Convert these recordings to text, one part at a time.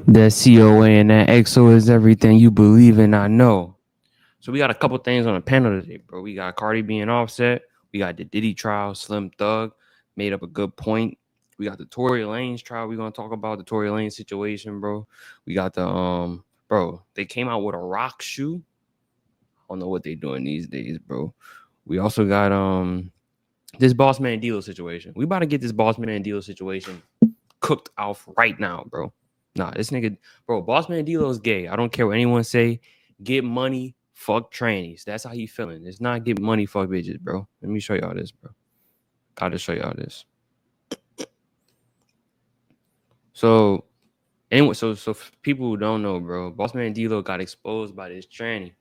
That COA and that XO is everything you believe in, I know. So we got a couple things on the panel today, bro. We got Cardi being Offset. We got the Diddy trial. Slim Thug made up a good point. We got the Tory Lanez trial. We're gonna talk about the Tory Lanez situation, bro. We got the bro. They came out with a rock shoe. I don't know what they doing these days, bro. We also got this Bossman Dlow situation. We about to get this Bossman Dlow situation cooked off right now, bro. Nah, this nigga, bro, Bossman Dlow is gay. I don't care what anyone say. Get money, fuck trannies. That's how he feeling. It's not get money, fuck bitches, bro. Let me show y'all this, bro. Gotta show y'all this. So, anyway, so people who don't know, bro, Bossman Dlow got exposed by this tranny.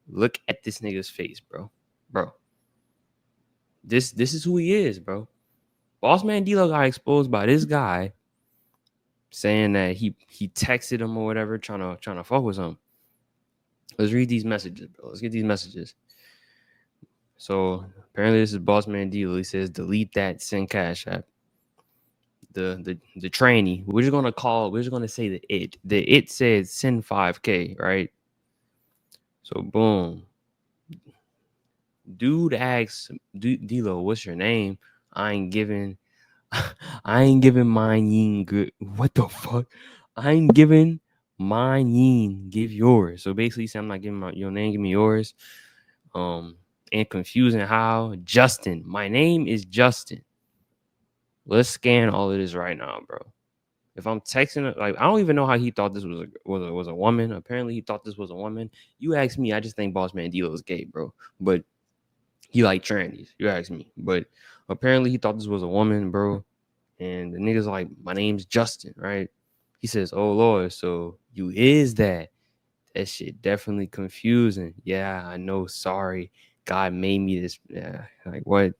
Look at this nigga's face, bro. Bro. This is who he is, bro. Bossman Dlow got exposed by this guy saying that he texted him or whatever, trying to fuck with him. Let's read these messages, bro. Let's get these messages. So apparently this is Bossman Dlow. He says, delete that, send cash app. The trainee. We're just gonna say the it said send 5K, right? So boom. Dude asks Dlow, what's your name? I ain't giving mine good. What the fuck? I ain't giving mine give yours. So basically he said, I'm not giving your name, give me yours. And confusing how Justin. My name is Justin. Let's scan all of this right now, bro. If I'm texting, like, I don't even know how he thought this was a woman. Apparently, he thought this was a woman. You ask me, I just think Bossman Dlow is gay, bro. But he like trannies. You ask me. But apparently, he thought this was a woman, bro. And the nigga's like, my name's Justin, right? He says, oh Lord, so you is that? That shit definitely confusing. Yeah, I know. Sorry. God made me this. Yeah, like what?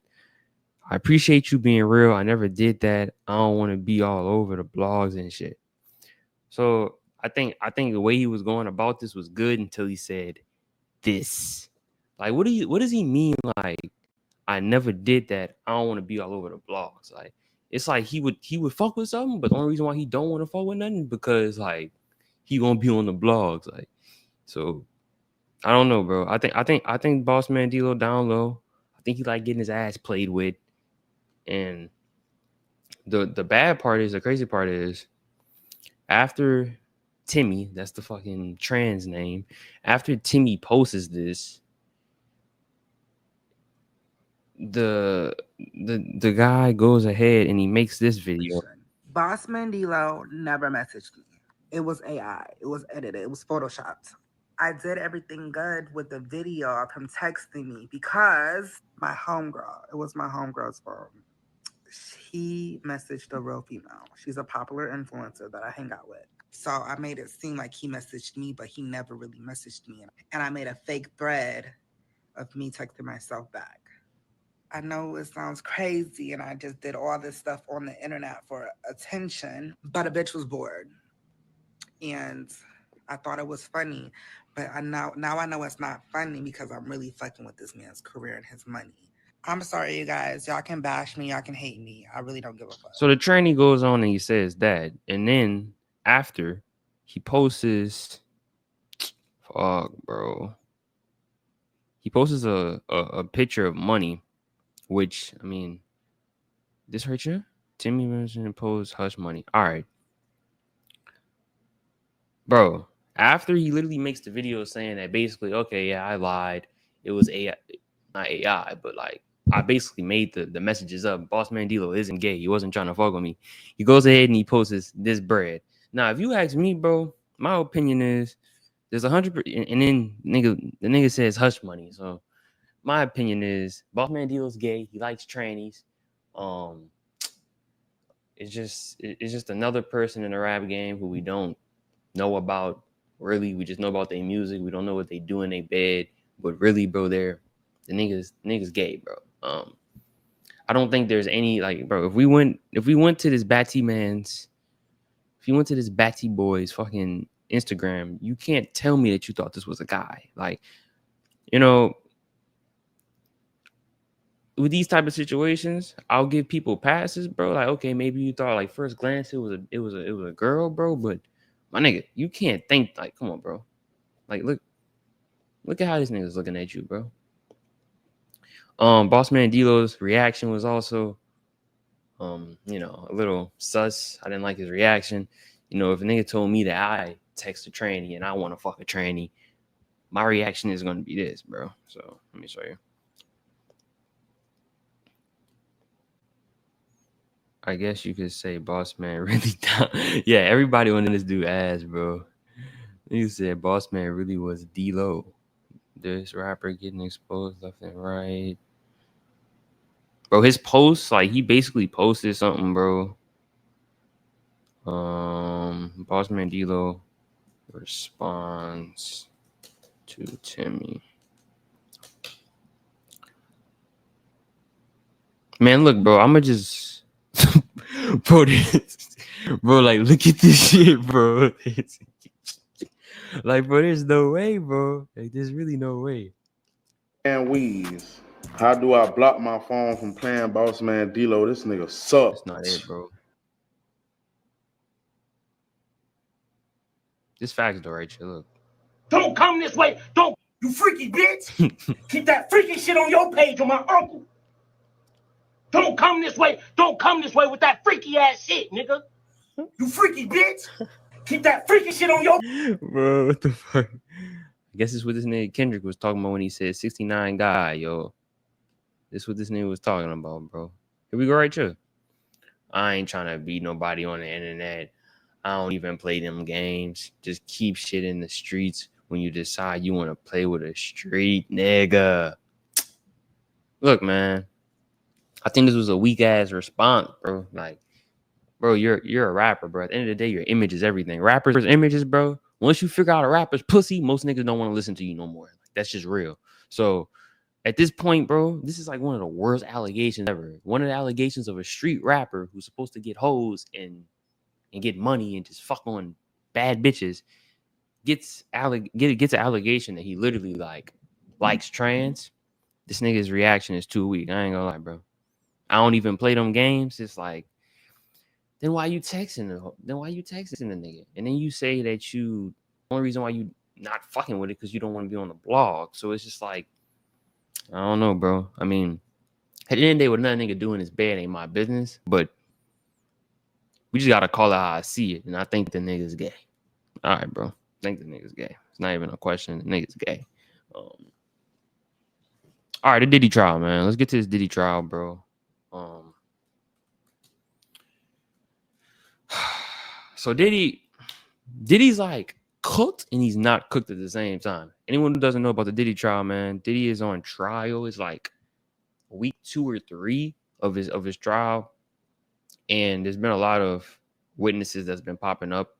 I appreciate you being real. I never did that. I don't want to be all over the blogs and shit. So I think the way he was going about this was good until he said this. Like, what does he mean? Like, I never did that. I don't want to be all over the blogs. Like, it's like he would fuck with something, but the only reason why he don't want to fuck with nothing because like he gonna be on the blogs. Like, so I don't know, bro. I think Bossman Dlow down low. I think he like getting his ass played with. And the bad part is, the crazy part is, after Timmy, that's the fucking trans name, after Timmy posts this, the guy goes ahead and he makes this video. Bossman Dlow never messaged me. It was AI. It was edited. It was photoshopped. I did everything good with the video of him texting me because my homegirl, it was my homegirl's phone. He messaged a real female. She's a popular influencer that I hang out with. So I made it seem like he messaged me, but he never really messaged me. And I made a fake thread of me texting myself back. I know it sounds crazy, and I just did all this stuff on the internet for attention, but a bitch was bored. And I thought it was funny, but now I know it's not funny because I'm really fucking with this man's career and his money. I'm sorry, you guys. Y'all can bash me. Y'all can hate me. I really don't give a fuck. So the trainee goes on and he says that, and then after he posts, fuck, bro, he posts a picture of money, which I mean, this hurt you? Timmy mentioned post hush money. All right, bro. After he literally makes the video saying that basically, okay, yeah, I lied. It was AI, not AI, but like I basically made the messages up. Bossman Dlow isn't gay. He wasn't trying to fuck with me. He goes ahead and he posts this bread. Now, if you ask me, bro, my opinion is there's 100%, and then the nigga says hush money. So my opinion is Bossman Dlow's gay. He likes trannies. Um, it's just another person in the rap game who we don't know about. Really, we just know about their music. We don't know what they do in their bed. But really, bro, the niggas gay, bro. I don't think there's any, like, bro, if we went to this Batty boy's fucking Instagram, you can't tell me that you thought this was a guy. Like, you know, with these type of situations, I'll give people passes, bro. Like, okay, maybe you thought like first glance it was a girl, bro, but My nigga, you can't think like, come on, bro. Like, look at how this nigga's looking at you, bro. Bossman Dlow's reaction was also, a little sus. I didn't like his reaction. If a nigga told me that I text a tranny and I want to fuck a tranny, my reaction is gonna be this, bro. So let me show you. I guess you could say Bossman really down. Yeah, everybody on this dude ass, bro. You said Bossman really was D-Lo. This rapper getting exposed left and right. Bro, his posts, like he basically posted something, bro. Bossman Dlow responds to Timmy. Man, look, bro, I'ma just bro, bro, like look at this shit, bro. Like, bro, there's no way, bro. Like, there's really no way. And Weeze. How do I block my phone from playing Bossman Dlow? This nigga sucks. That's not it, bro. This facts though, right? Look. Don't come this way. Don't, you freaky bitch. Keep that freaky shit on your page on my uncle. Don't come this way. Don't come this way with that freaky ass shit, nigga. You freaky bitch. Keep that freaky shit on your... Bro, what the fuck? I guess it's what this nigga Kendrick was talking about when he said 69 guy, yo. This what this nigga was talking about, bro. Here we go right here. I ain't trying to beat nobody on the internet. I don't even play them games. Just keep shit in the streets when you decide you want to play with a street nigga. Look, man. I think this was a weak ass response, bro. Like, bro, you're a rapper, bro. At the end of the day, your image is everything. Rappers' images, bro. Once you figure out a rapper's pussy, most niggas don't want to listen to you no more. Like, that's just real. So at this point, bro, this is like one of the worst allegations ever. One of the allegations of a street rapper who's supposed to get hoes and get money and just fuck on bad bitches gets an allegation that he literally likes trans. This nigga's reaction is too weak. I ain't gonna lie, bro. I don't even play them games. It's like, then why you texting the nigga? And then you say that the only reason why you not fucking with it because you don't want to be on the blog. So it's just like, I don't know, bro. I mean, at the end of the day, what another nigga doing is bad ain't my business. But we just gotta call it how I see it. And I think the nigga's gay. All right, bro. I think the nigga's gay. It's not even a question. The nigga's gay. All right, the Diddy trial, man. Let's get to this Diddy trial, bro. So Diddy's like cooked and he's not cooked at the same time. Anyone who doesn't know about the Diddy trial, man, Diddy is on trial. It's like week 2 or 3 of his trial, and there's been a lot of witnesses that's been popping up.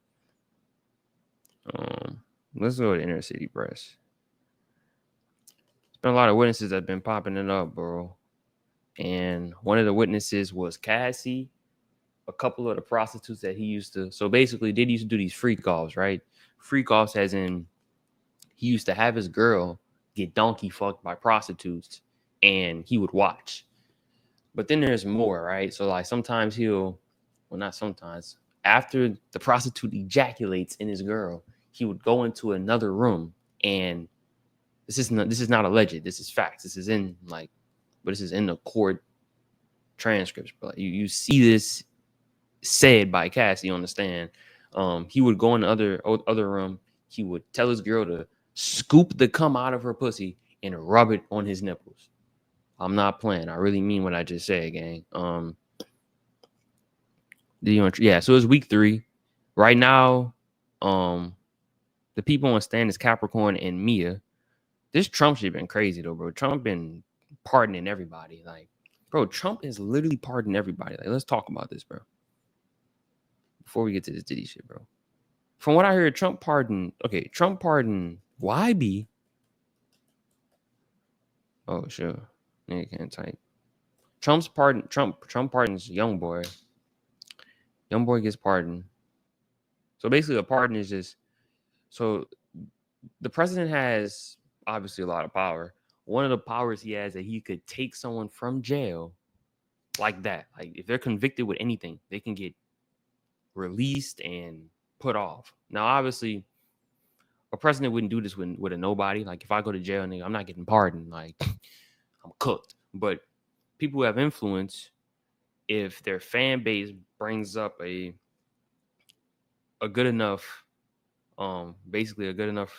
Let's go to Inner City Press. There's been a lot of witnesses that's been popping it up, bro. And one of the witnesses was Cassie, a couple of the prostitutes that he used to. So basically, Diddy used to do these freak offs, right? Freak offs as in he used to have his girl get donkey fucked by prostitutes and he would watch. But then there's more, right? So like sometimes not sometimes, after the prostitute ejaculates in his girl, he would go into another room, and this is not alleged. This is facts. This is in the court transcripts, bro. You see this said by Cassie on the stand. He would go in the other room. He would tell his girl to scoop the cum out of her pussy and rub it on his nipples. I'm not playing. I really mean what I just said, gang. So it's week 3. Right now, the people on stand is Capricorn and Mia. This Trump shit been crazy though, bro. Trump been pardoning everybody. Like, bro, Trump is literally pardoning everybody. Like, let's talk about this, bro. Before we get to this Diddy shit, bro. From what I heard, Trump pardoned YB. Oh, sure. Nigga can't type. Trump pardons young boy. Young boy gets pardoned. So basically, a pardon is just, so the president has obviously a lot of power. One of the powers he has that he could take someone from jail like that. Like if they're convicted with anything, they can get released and put off. Now, obviously, a president wouldn't do this with a nobody. Like, if I go to jail, nigga, I'm not getting pardoned. Like, I'm cooked. But people who have influence, if their fan base brings up a good enough, basically a good enough.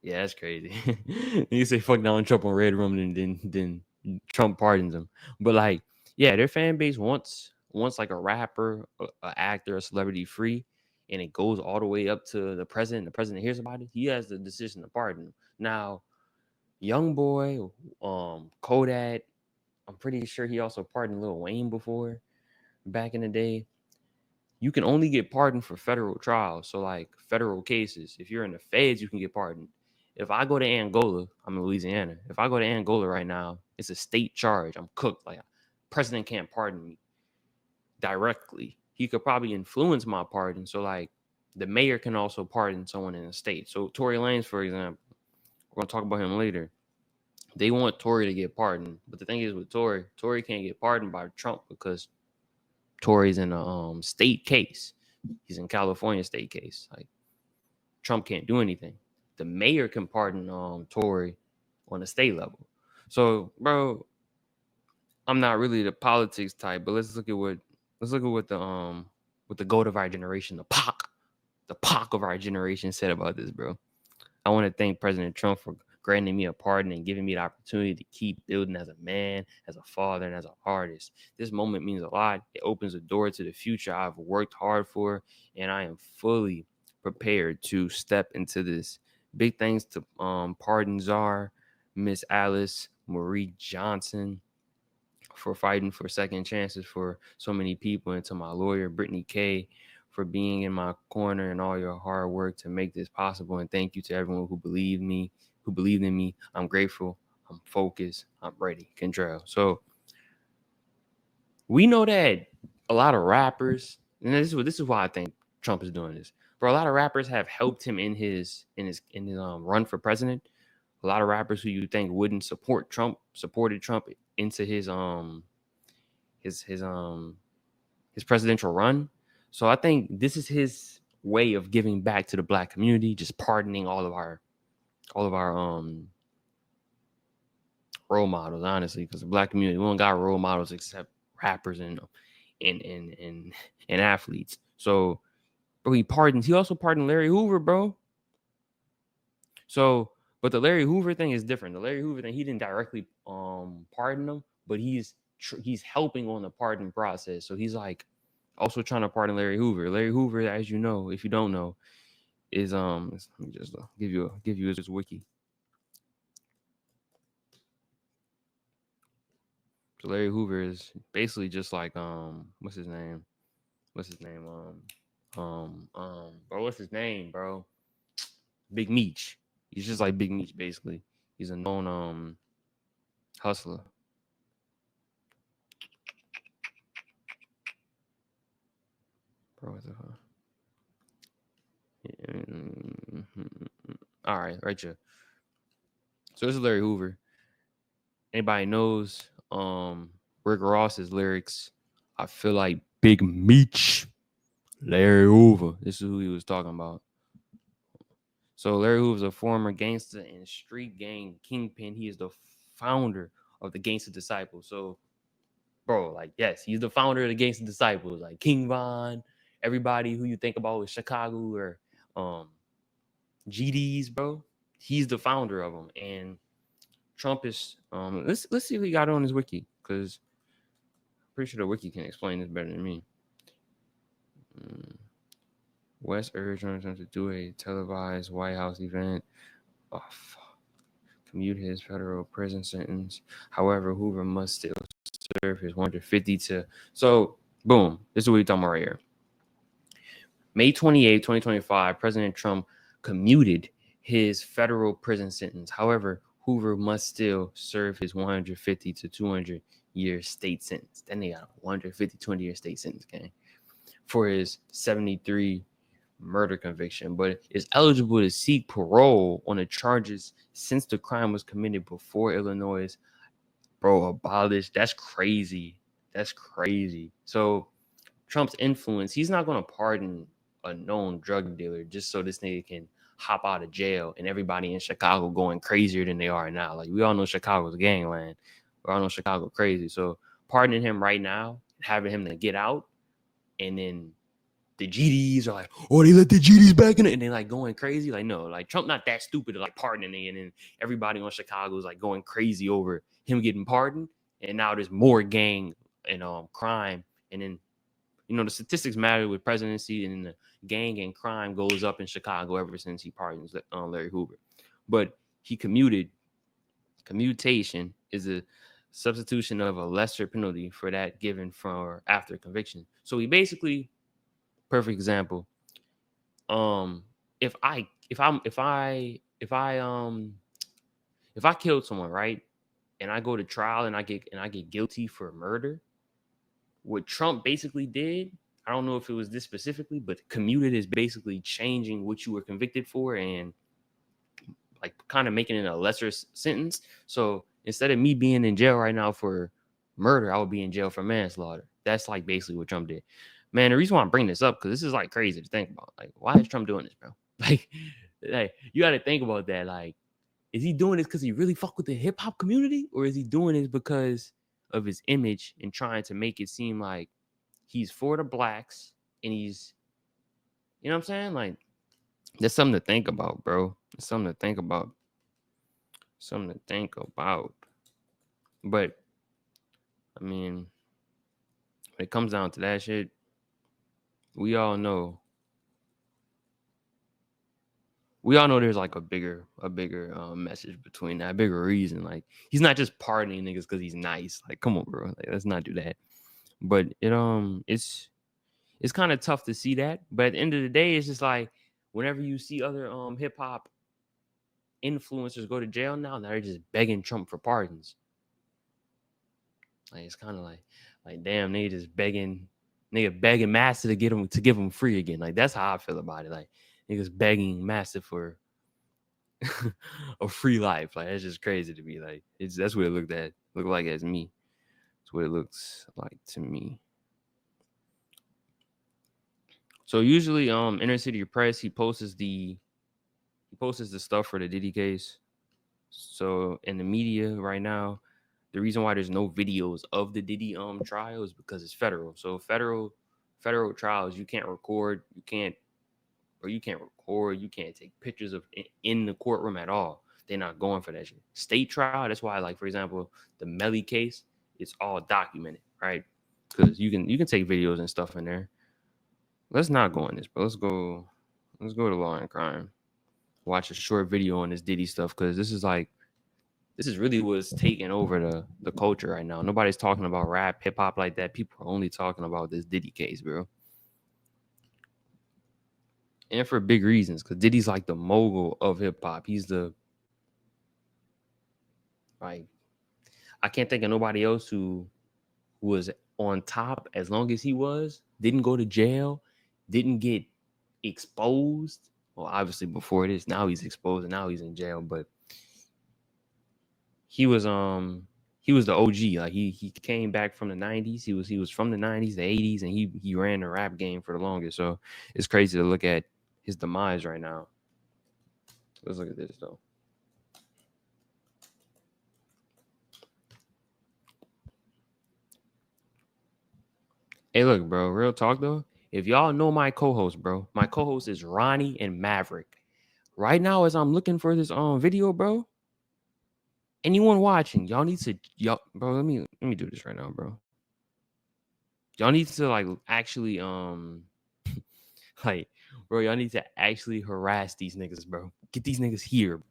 Yeah, that's crazy. You say fuck Donald Trump on Red Room, and then Trump pardons him. But like, yeah, their fan base wants like a rapper, a actor, a celebrity free, and it goes all the way up to the president. The president hears about it. He has the decision to pardon him. Now, Young Boy, Kodak, I'm pretty sure he also pardoned Lil Wayne before, back in the day. You can only get pardoned for federal trials. So like federal cases, if you're in the feds, you can get pardoned. If I go to Angola, I'm in Louisiana. If I go to Angola right now, it's a state charge. I'm cooked. Like, president can't pardon me directly. He could probably influence my pardon. So like the mayor can also pardon someone in the state. So Tory Lanez, for example, we're gonna talk about him later. They want Tory to get pardoned, but the thing is with Tory can't get pardoned by Trump because Tory's in a state case. He's in California state case. Like, Trump can't do anything. The mayor can pardon Tory on the state level. So, bro, I'm not really the politics type, but let's look at what the GOAT of our generation, the Pac of our generation said about this, bro. I want to thank President Trump for granting me a pardon and giving me the opportunity to keep building as a man, as a father, and as an artist. This moment means a lot. It opens a door to the future I've worked hard for, and I am fully prepared to step into this. Big thanks to Pardon Czar, Miss Alice Marie Johnson, for fighting for second chances for so many people, and to my lawyer, Brittany K, for being in my corner and all your hard work to make this possible. And thank you to everyone who believed in me. I'm grateful. I'm focused. I'm ready. Control. So we know that a lot of rappers, and this is why I think Trump is doing this. But a lot of rappers have helped him in his run for president. A lot of rappers who you think wouldn't support Trump supported Trump into his presidential run. So I think this is his way of giving back to the black community, just pardoning all of our role models, honestly, because the black community, we don't got role models except rappers and athletes. So, bro, he also pardoned Larry Hoover, bro. So, but the Larry Hoover thing is different. The Larry Hoover thing, he didn't directly pardon him, but he's helping on the pardon process. So he's like also trying to pardon Larry Hoover. Larry Hoover, as you know, if you don't know, is let me just give you his wiki. So Larry Hoover is basically just like what's his name? Bro, what's his name, bro? Big Meech. He's just like Big Meech, basically. He's a known hustler. Bro, what the fuck? All right here. So this is Larry Hoover. Anybody knows Rick Ross's lyrics? I feel like Big Meech. Larry Hoover. This is who he was talking about. So Larry Hoover is a former gangster and street gang kingpin. He is the founder of the Gangster Disciples. So, bro, like, yes, he's the founder of the Gangster Disciples. Like King Von, everybody who you think about with Chicago or GDs, bro. He's the founder of them. And Trump is let's see if he got it on his wiki, because I'm pretty sure the wiki can explain this better than me. West urged Trump to do a televised White House event. Commute his federal prison sentence. However, Hoover must still serve his 150 to. So, boom. This is what we're talking about right here. May 28, 2025, President Trump commuted his federal prison sentence. However, Hoover must still serve his 150 to 200 year state sentence. Then they got a 150, 200 year state sentence, gang, for his 73 murder conviction, but is eligible to seek parole on the charges since the crime was committed before Illinois, bro, abolished. That's crazy. So Trump's influence, he's not going to pardon a known drug dealer just so this nigga can hop out of jail and everybody in Chicago going crazier than they are now. Like, we all know Chicago's gangland. We all know Chicago crazy. So pardoning him right now, having him to get out, and then the GDs are like, oh, they let the GDs back in it, and they like going crazy. Like, no, like Trump not that stupid to like pardoning, and then everybody on Chicago is like going crazy over him getting pardoned, and now there's more gang and crime, and then the statistics matter with presidency, and the gang and crime goes up in Chicago ever since he pardons Larry Hoover. But he commuted. Commutation is a substitution of a lesser penalty for that given for after conviction. So he basically, perfect example. If I killed someone, right, and I go to trial and I get guilty for murder, what Trump basically did, I don't know if it was this specifically, but commuted is basically changing what you were convicted for and like kind of making it a lesser sentence. So instead of me being in jail right now for murder, I would be in jail for manslaughter. That's like basically what Trump did. Man, the reason why I'm bringing this up, because this is like crazy to think about. Like, why is Trump doing this, bro? Like you got to think about that. Like, is he doing this because he really fuck with the hip hop community, or is he doing this because of his image and trying to make it seem like he's for the blacks and he's, you know what I'm saying? Like, there's something to think about, bro. There's something to think about. Something to think about. But, I mean, when it comes down to that shit, we all know there's like a bigger message between that, a bigger reason. Like, he's not just pardoning niggas because he's nice. Like, come on, bro. Like, let's not do that. But it's kind of tough to see that. But at the end of the day, it's just like whenever you see other hip hop influencers go to jail now they're just begging Trump for pardons. Like, it's kind of like damn, they just begging Master to give him free again. Like, that's how I feel about it. Like, niggas begging Master for a free life. Like, that's just crazy to me. Like, that's what it look like as me. That's what it looks like to me. So usually Inner City Press, he posts the stuff for the Diddy case. So in the media right now, the reason why there's no videos of the Diddy trial is because it's federal. So federal trials, you can't record, you can't take pictures of in the courtroom at all. They're not going for that shit. State trial, that's why, like, for example, the Melly case, it's all documented, right? Because you can take videos and stuff in there. Let's not go on this, but let's go to Law and Crime. Watch a short video on this Diddy stuff, because this is really what's taking over the culture right now. Nobody's talking about rap, hip hop like that. People are only talking about this Diddy case, bro. And for big reasons, because Diddy's like the mogul of hip hop. He's I can't think of nobody else who was on top as long as he was, didn't go to jail, didn't get exposed. Well, obviously before this, now he's exposed and now he's in jail, but he was the OG. Like, he came back from the 90s. He was from the 90s, the 80s, and he ran the rap game for the longest. So it's crazy to look at his demise right now. Let's look at this though. Hey, look, bro, real talk though. If y'all know my co-host, bro, my co-host is Ronnie and Maverick. Right now, as I'm looking for this video, bro, anyone watching, y'all, bro, let me do this right now, bro. Y'all need to like actually like, bro, y'all need to actually harass these niggas, bro. Get these niggas here.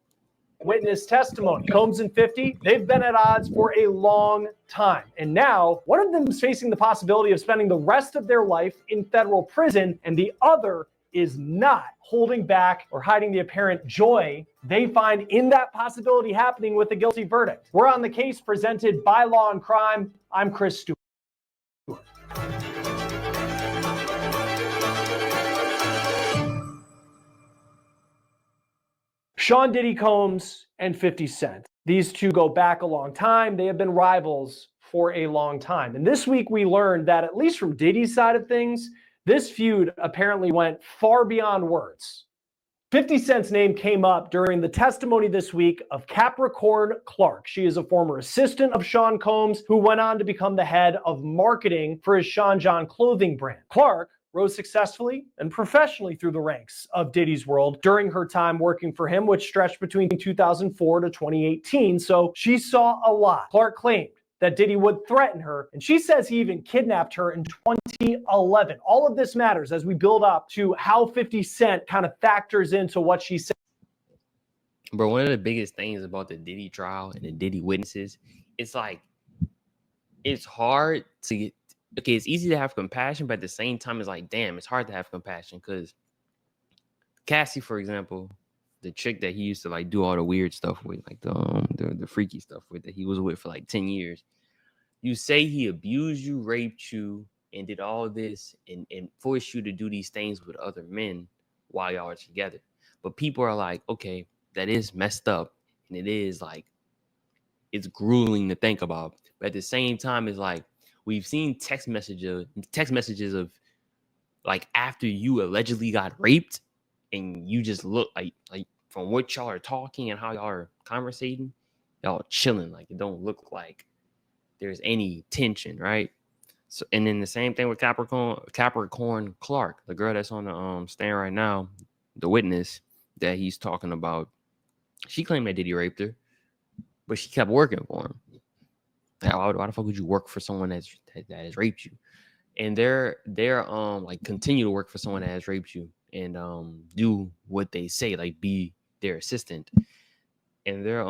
Witness testimony. Combs and 50, they've been at odds for a long time. And now one of them is facing the possibility of spending the rest of their life in federal prison, and the other is not holding back or hiding the apparent joy they find in that possibility happening with a guilty verdict. We're on the case presented by Law and Crime. I'm Chris Stewart. Sean Diddy Combs and 50 Cent. These two go back a long time. They have been rivals for a long time. And this week we learned that, at least from Diddy's side of things, this feud apparently went far beyond words. 50 Cent's name came up during the testimony this week of Capricorn Clark. She is a former assistant of Sean Combs, who went on to become the head of marketing for his Sean John clothing brand. Clark rose successfully and professionally through the ranks of Diddy's world during her time working for him, which stretched between 2004 to 2018. So she saw a lot. Clark claimed that Diddy would threaten her, and she says he even kidnapped her in 2011. All of this matters as we build up to how 50 Cent kind of factors into what she said. Bro, one of the biggest things about the Diddy trial and the Diddy witnesses, it's like, it's hard to get, okay, it's easy to have compassion, but at the same time, it's like, damn, it's hard to have compassion, because Cassie, for example, the chick that he used to like do all the weird stuff with, like the freaky stuff with, that he was with for like 10 years. You say he abused you, raped you, and did all this and forced you to do these things with other men while y'all are together. But people are like, okay, that is messed up. And it is like, it's grueling to think about. But at the same time, it's like, we've seen text messages of like after you allegedly got raped, and you just look like from what y'all are talking and how y'all are conversating, y'all chilling. Like, it don't look like there's any tension, right? So, and then the same thing with Capricorn Clark, the girl that's on the stand right now, the witness that he's talking about. She claimed that Diddy raped her, but she kept working for him. Like, why the fuck would you work for someone that has raped you? And they're like, continue to work for someone that has raped you and do what they say, like be their assistant. And their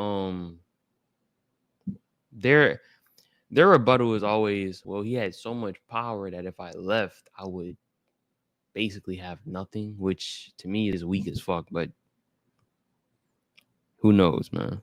rebuttal is always, well, he had so much power that if I left, I would basically have nothing, which to me is weak as fuck, but who knows, man.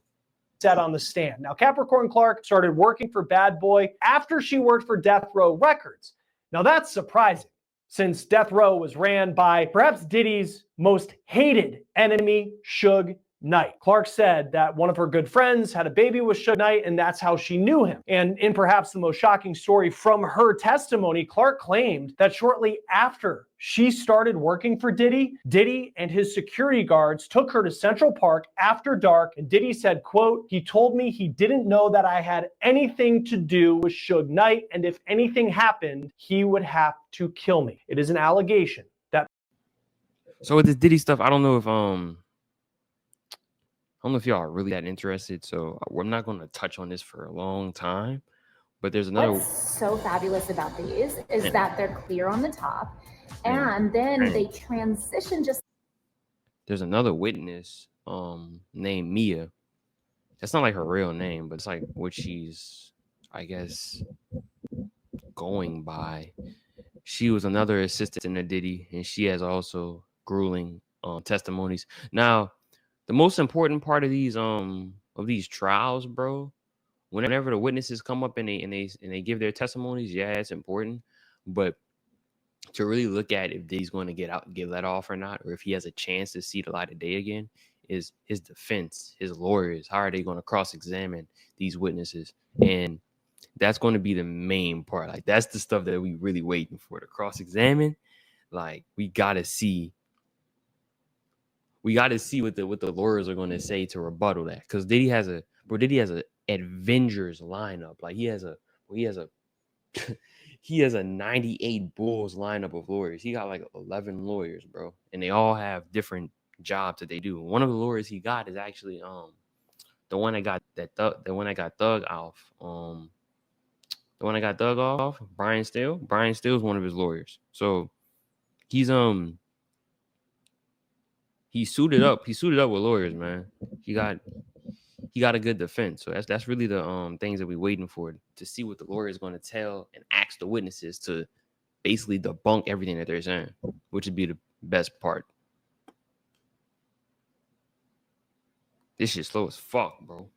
Said on the stand. Now, Capricorn Clark started working for Bad Boy after she worked for Death Row Records. Now, that's surprising, since Death Row was ran by perhaps Diddy's most hated enemy, Suge Knight. Clark said that one of her good friends had a baby with Suge Knight, and that's how she knew him. And in perhaps the most shocking story from her testimony, Clark claimed that shortly after she started working for Diddy, Diddy and his security guards took her to Central Park after dark, and Diddy said, quote, he told me he didn't know that I had anything to do with Suge Knight, and if anything happened, he would have to kill me. It is an allegation that... So with this Diddy stuff, I don't know if y'all are really that interested, so we're not going to touch on this for a long time. But there's another. What's so fabulous about these is that they're clear on the top, and then they transition just. There's another witness named Mia. That's not like her real name, but it's like what she's, I guess, going by. She was another assistant to Diddy, and she has also grueling testimonies. Now, the most important part of these trials, bro, whenever the witnesses come up and they give their testimonies, yeah, it's important. But to really look at if Diddy's going to get let off or not, or if he has a chance to see the light of day again, is his defense, his lawyers. How are they going to cross-examine these witnesses? And that's going to be the main part. Like, that's the stuff that we really waiting for to cross-examine. Like, we gotta see what the lawyers are going to say to rebuttal that, because Diddy has a Avengers lineup. Like, he has a he has a 98 Bulls lineup of lawyers. He got like 11 lawyers, bro, and they all have different jobs that they do. One of the lawyers he got is actually the one that got Thug off. The one that got Thug off, Brian Steele. Brian Steele is one of his lawyers. So he's suited up. He's suited up with lawyers, man. He got a good defense. So that's really the things that we're waiting for, to see what the lawyer is going to tell and ask the witnesses to basically debunk everything that they're saying, which would be the best part. This shit slow as fuck, bro.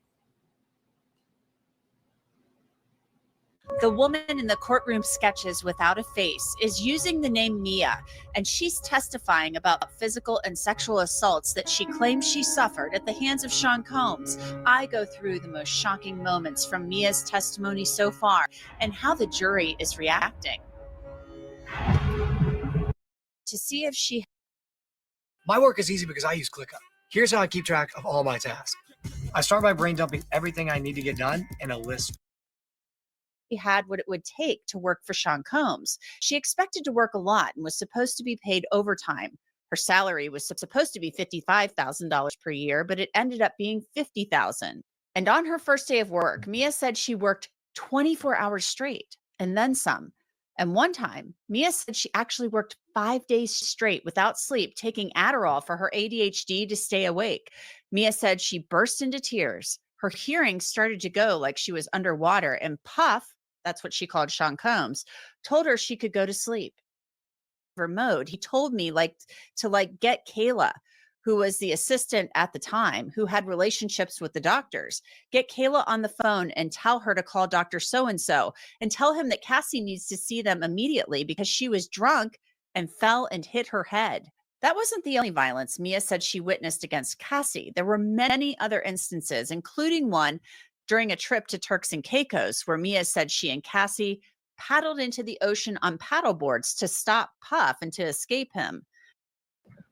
The woman in the courtroom sketches without a face is using the name Mia, and she's testifying about physical and sexual assaults that she claims she suffered at the hands of Sean Combs. I go through the most shocking moments from Mia's testimony so far and how the jury is reacting to see if she... My work is easy because I use ClickUp. Here's how I keep track of all my tasks. I start by brain dumping everything I need to get done in a list. Had what it would take to work for Sean Combs. She expected to work a lot and was supposed to be paid overtime. Her salary was supposed to be $55,000 per year, but it ended up being $50,000. And on her first day of work, Mia said she worked 24 hours straight and then some. And one time, Mia said she actually worked 5 days straight without sleep, taking Adderall for her ADHD to stay awake. Mia said she burst into tears. Her hearing started to go like she was underwater, and Puff, that's what she called Sean Combs, told her she could go to sleep. For mode, he told me to get Kayla, who was the assistant at the time, who had relationships with the doctors. Get Kayla on the phone and tell her to call Dr. So-and-so and tell him that Cassie needs to see them immediately because she was drunk and fell and hit her head. That wasn't the only violence Mia said she witnessed against Cassie. There were many other instances, including one during a trip to Turks and Caicos, where Mia said she and Cassie paddled into the ocean on paddle boards to stop Puff and to escape him.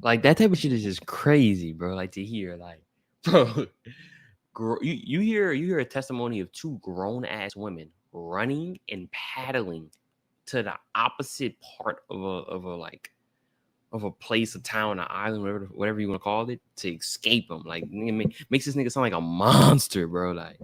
Like, that type of shit is just crazy, bro. Like, to hear, like, bro, you hear a testimony of two grown ass women running and paddling to the opposite part of a place, a town, an island, whatever you want to call it, to escape him. Like, makes this nigga sound like a monster, bro. Like,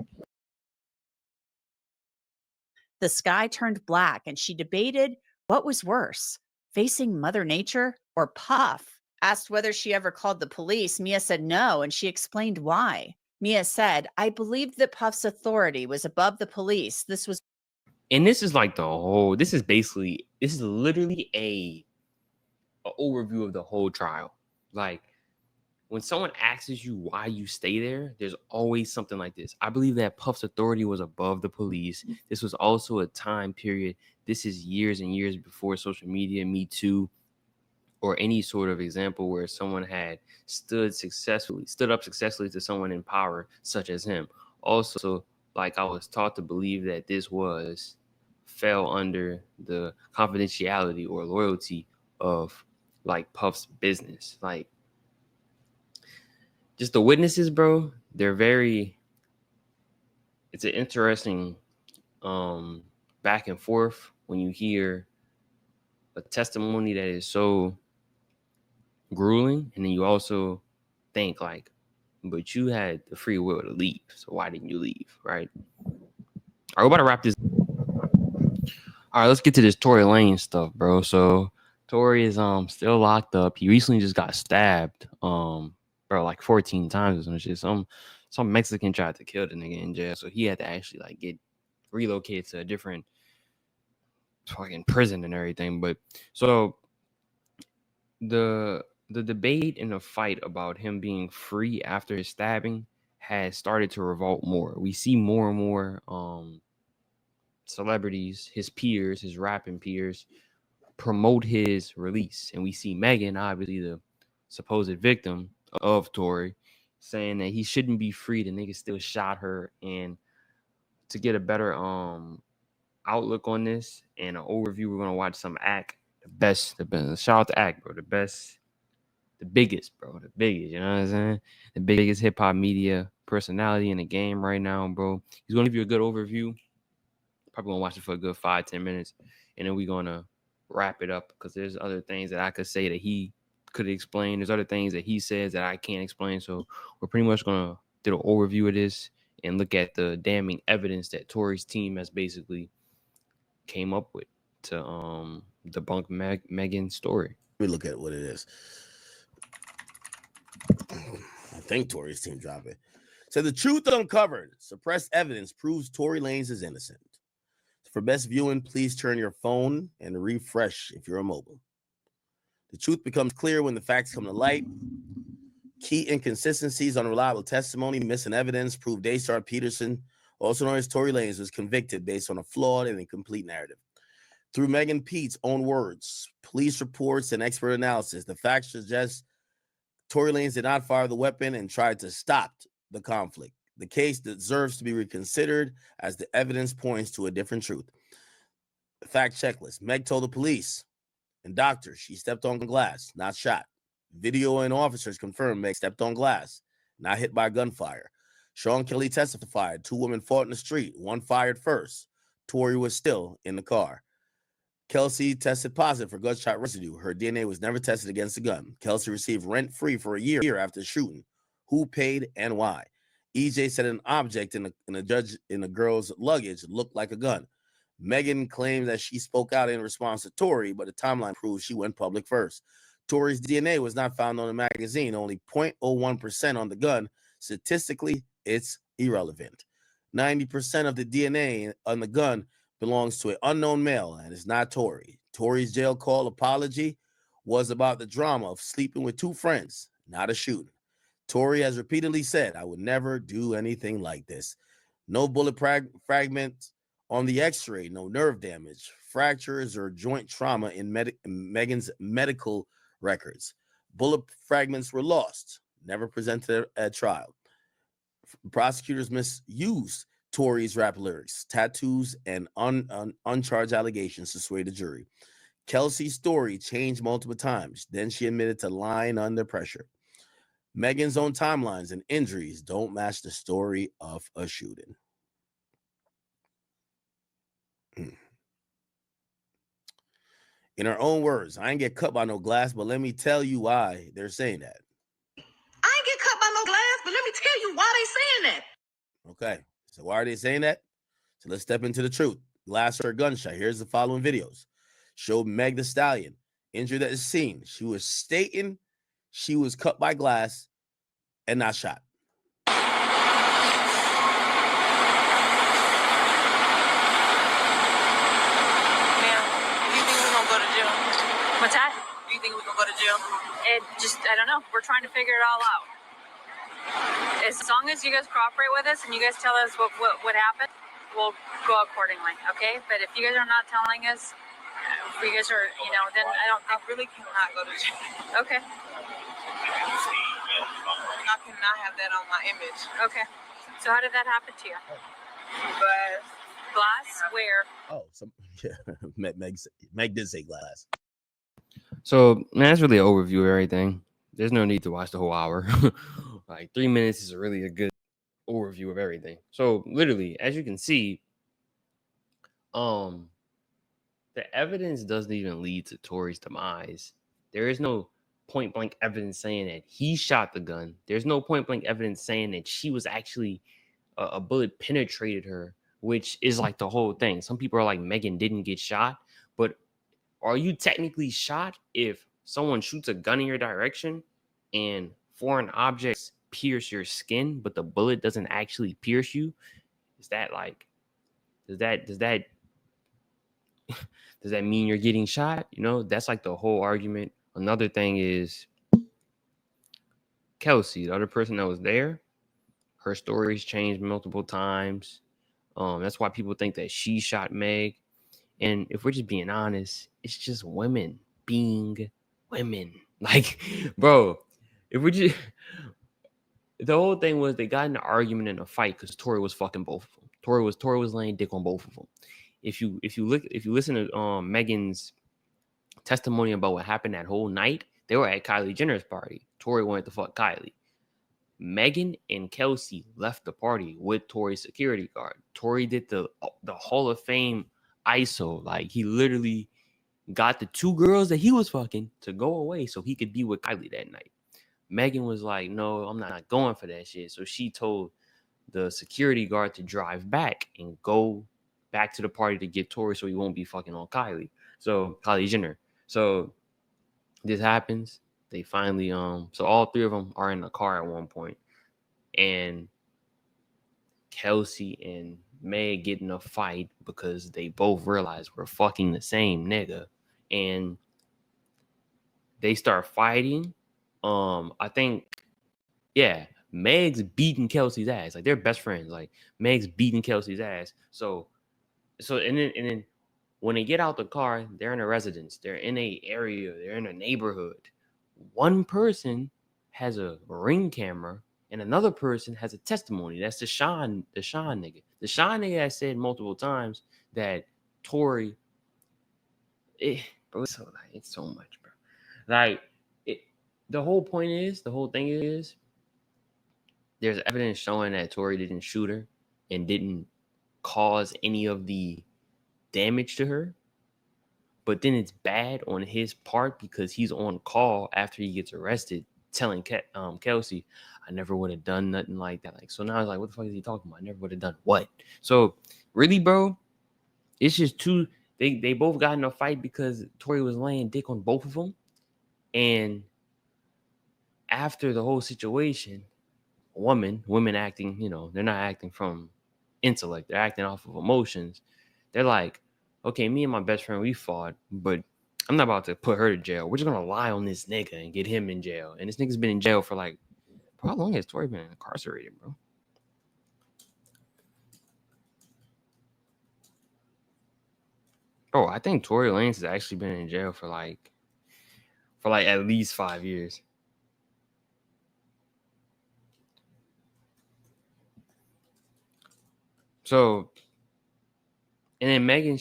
the sky turned black, and she debated what was worse, facing Mother Nature or Puff. Asked whether she ever called the police, Mia said no, and she explained why. Mia said, I believed that Puff's authority was above the police. This is like this is literally a overview of the whole trial. Like, when someone asks you why you stay there, there's always something like this. I believe that Puff's authority was above the police. This was also a time period. This is years and years before social media, Me Too, or any sort of example where someone had stood up successfully to someone in power, such as him. Also, like, I was taught to believe that this fell under the confidentiality or loyalty of, like, Puff's business. Like, just the witnesses, bro, it's an interesting back and forth when you hear a testimony that is so grueling, and then you also think, like, but you had the free will to leave, so why didn't you leave, right? All right, we're about to wrap this. All right, let's get to this Tory Lanez stuff, bro. So Tory is still locked up. He recently just got stabbed, bro, like 14 times or some shit. Some Mexican tried to kill the nigga in jail, so he had to actually, like, get relocated to a different fucking prison and everything. But so the debate and the fight about him being free after his stabbing has started to revolt more. We see more and more celebrities, his peers, his rapping peers, promote his release. And we see Megan, obviously the supposed victim of Tory, saying that he shouldn't be free. The nigga still shot her. And to get a better outlook on this and an overview, we're gonna watch some Act. The best. Shout out to Act, bro. The biggest, you know what I'm saying? The biggest hip-hop media personality in the game right now, bro. He's gonna give you a good overview. Probably gonna watch it for a good 5-10 minutes, and then we're gonna wrap it up, because there's other things that I could say that he could explain. There's other things that he says that I can't explain. So we're pretty much gonna do an overview of this and look at the damning evidence that Tory's team has basically came up with to debunk Megan's story. Let me look at what it is. I think Tory's team dropped it. So the truth uncovered. Suppressed evidence proves Tory Lanez is innocent. For best viewing, please turn your phone and refresh if you're mobile. The truth becomes clear when the facts come to light. Key inconsistencies, unreliable testimony, missing evidence prove Daystar Peterson also known as Tory Lanez, was convicted based on a flawed and incomplete narrative. Through Megan Pete's own words, police reports, and expert analysis, the facts suggest Tory Lanez did not fire the weapon and tried to stop the conflict. The case deserves to be reconsidered as the evidence points to a different truth. Fact checklist. Meg told the police and doctors she stepped on glass, not shot. Video and officers confirmed Meg stepped on glass, not hit by gunfire. Sean Kelly testified 2 women fought in the street. One fired first. Tory was still in the car. Kelsey tested positive for gunshot residue. Her DNA was never tested against the gun. Kelsey received rent-free for a year after shooting. Who paid and why? EJ said an object in a girl's luggage looked like a gun. Megan claimed that she spoke out in response to Tory, but the timeline proves she went public first. Tory's DNA was not found on the magazine, only 0.01% on the gun. Statistically, it's irrelevant. 90% of the DNA on the gun belongs to an unknown male and is not Tory. Tory's jail call apology was about the drama of sleeping with 2 friends, not a shooting. Tory has repeatedly said, I would never do anything like this. No bullet fragment on the x-ray, no nerve damage, fractures, or joint trauma in Megan's medical records. Bullet fragments were lost, never presented at trial. Prosecutors misused Tory's rap lyrics, tattoos, and uncharged allegations to sway the jury. Kelsey's story changed multiple times. Then she admitted to lying under pressure. Megan's own timelines and injuries don't match the story of a shooting. In her own words, I ain't get cut by no glass, but let me tell you why they're saying that. I ain't get cut by no glass, but let me tell you why they saying that. Okay, so why are they saying that? So let's step into the truth. Glass or gunshot. Here's the following videos. Showed Meg Thee Stallion injured at the scene. She was stating she was cut by glass and not shot. What's that? Do you think we're gonna go to jail? I don't know. We're trying to figure it all out. As long as you guys cooperate with us and you guys tell us what happened, we'll go accordingly, okay? But if you guys are not telling us, if you guys are, then I don't think... I really cannot go to jail. Okay. I cannot have that on my image. Okay. So how did that happen to you? Glass? Where? Oh, Meg did say glass. So, man, that's really an overview of everything. There's no need to watch the whole hour. Like 3 minutes is really a good overview of everything. So, literally, as you can see, the evidence doesn't even lead to Tory's demise. There is no point blank evidence saying that he shot the gun. There's no point blank evidence saying that she was actually a bullet penetrated her, which is like the whole thing. Some people are like, Megan didn't get shot, but are you technically shot if someone shoots a gun in your direction and foreign objects pierce your skin, but the bullet doesn't actually pierce you? Is that like, does that mean you're getting shot? That's like the whole argument. Another thing is Kelsey, the other person that was there, her story's changed multiple times. That's why people think that she shot Meg. And if we're just being honest, it's just women being women. Like, bro, if we just... The whole thing was they got in an argument in a fight because Tory was fucking both of them. Tory was laying dick on both of them. If you listen to Megan's testimony about what happened that whole night, they were at Kylie Jenner's party. Tory wanted to fuck Kylie. Megan and Kelsey left the party with Tory's security guard. Tory did the Hall of Fame ISO. Like, he literally got the 2 girls that he was fucking to go away so he could be with Kylie that night. Megan was like, no, I'm not going for that shit. So she told the security guard to drive back and go back to the party to get Tory so he won't be fucking on Kylie. So Kylie Jenner. So this happens. They finally, so all 3 of them are in the car at one point. And Kelsey and Meg get in a fight because they both realize we're fucking the same nigga. And they start fighting. I think, yeah, Meg's beating Kelsey's ass. Like, they're best friends. Like, Meg's beating Kelsey's ass. So and then when they get out the car, they're in a residence. They're in a area. They're in a neighborhood. One person has a Ring camera, and another person has a testimony. That's the Sean nigga. The Sean nigga has said multiple times that Tory, bro, it's so much, bro. Like, the whole thing is, there's evidence showing that Tory didn't shoot her and didn't cause any of the damage to her. But then it's bad on his part because he's on call after he gets arrested, telling Kelsey, I never would have done nothing like that. Like, so now it's like, what the fuck is he talking about? I never would have done what? So really, bro, it's just two. They both got in a fight because Tory was laying dick on both of them. And after the whole situation, women acting, they're not acting from intellect. They're acting off of emotions. They're like, okay, me and my best friend, we fought, but I'm not about to put her to jail. We're just going to lie on this nigga and get him in jail. And this nigga's been in jail for like, how long has Tory been incarcerated, bro? Bro, I think Tory Lanez has actually been in jail for like at least 5 years. So, and then Megan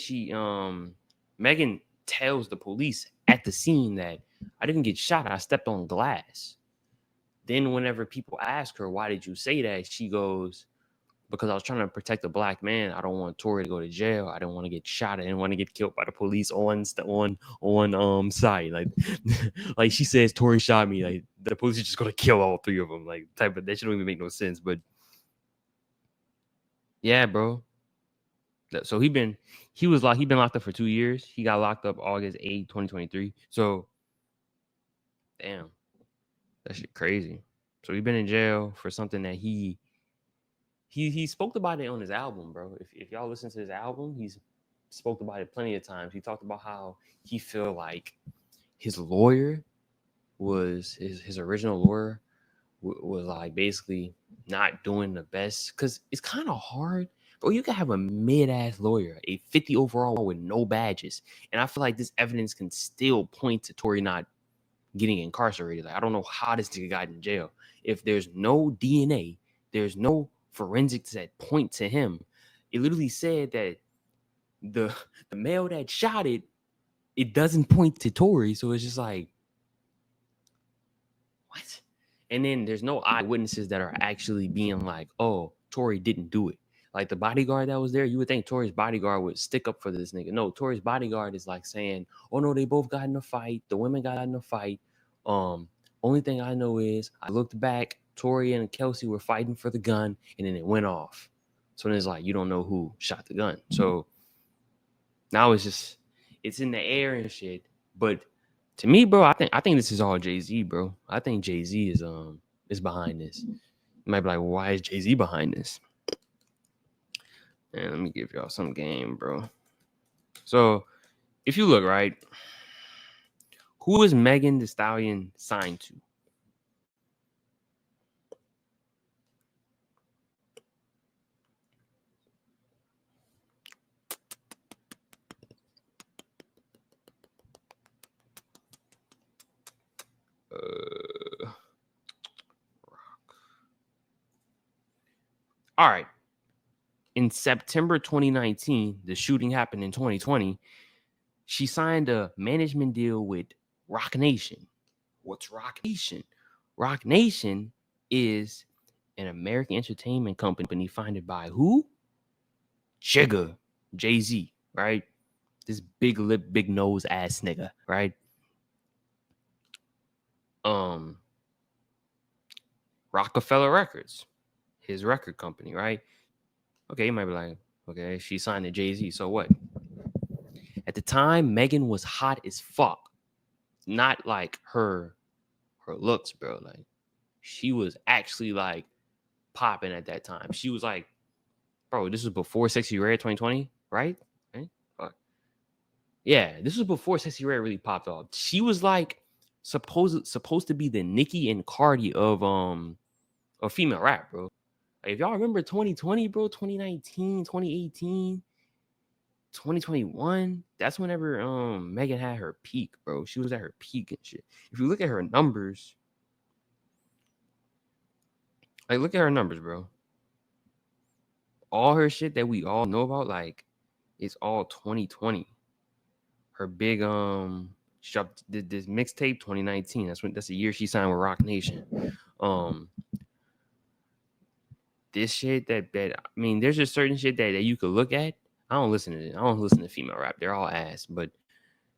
tells the police at the scene that I didn't get shot. I stepped on glass. Then whenever people ask her, why did you say that? She goes, because I was trying to protect a black man. I don't want Tory to go to jail. I didn't want to get shot. I didn't want to get killed by the police on site. Like, like she says, Tory shot me. Like, the police is just gonna kill all three of them. Like, that shit don't even make no sense. But yeah, bro. So he been locked up for 2 years. He got locked up August 8, 2023. So, damn, that shit crazy. So he been in jail for something that he spoke about it on his album, bro. If y'all listen to his album, he's spoke about it plenty of times. He talked about how he feel like his lawyer was his original lawyer was like basically not doing the best, because it's kind of hard. Bro, you can have a mid-ass lawyer, a 50 overall with no badges. And I feel like this evidence can still point to Tory not getting incarcerated. Like, I don't know how this nigga got in jail. If there's no DNA, there's no forensics that point to him. It literally said that the male that shot it doesn't point to Tory. So it's just like, what? And then there's no eyewitnesses that are actually being like, oh, Tory didn't do it. Like, the bodyguard that was there, you would think Tory's bodyguard would stick up for this nigga. No, Tory's bodyguard is like saying, oh no, they both got in a fight. The women got in a fight. Only thing I know is I looked back, Tory and Kelsey were fighting for the gun, and then it went off. So then it's like, you don't know who shot the gun. So now it's in the air and shit. But to me, bro, I think this is all Jay-Z, bro. I think Jay-Z is behind this. You might be like, well, why is Jay-Z behind this? And let me give y'all some game, bro. So if you look, right, who is Megan Thee Stallion signed to? All right. In September 2019, the shooting happened in 2020. She signed a management deal with Roc Nation. What's Roc Nation? Roc Nation is an American entertainment company founded by who? Jigga, Jay-Z, right? This big lip, big nose ass nigga, right? Rockefeller Records, his record company, right? Okay, you might be like, okay, she signed to Jay-Z, so what? At the time, Megan was hot as fuck. Not like her looks, bro. Like, she was actually like popping at that time. She was like, bro, this was before Sexy Red 2020, right? Fuck. Yeah, this was before Sexy Red really popped off. She was like supposed to be the Nicki and Cardi of or female rap, bro. Like, if y'all remember 2020, bro, 2019, 2018, 2021, that's whenever Megan had her peak, bro. She was at her peak and shit. If you look at her numbers, like, look at her numbers, bro. All her shit that we all know about, like, it's all 2020. Her big she dropped this mixtape 2019. That's the year she signed with Roc Nation. This shit that I mean, there's just certain shit that you could look at. I don't listen to female rap. They're all ass, but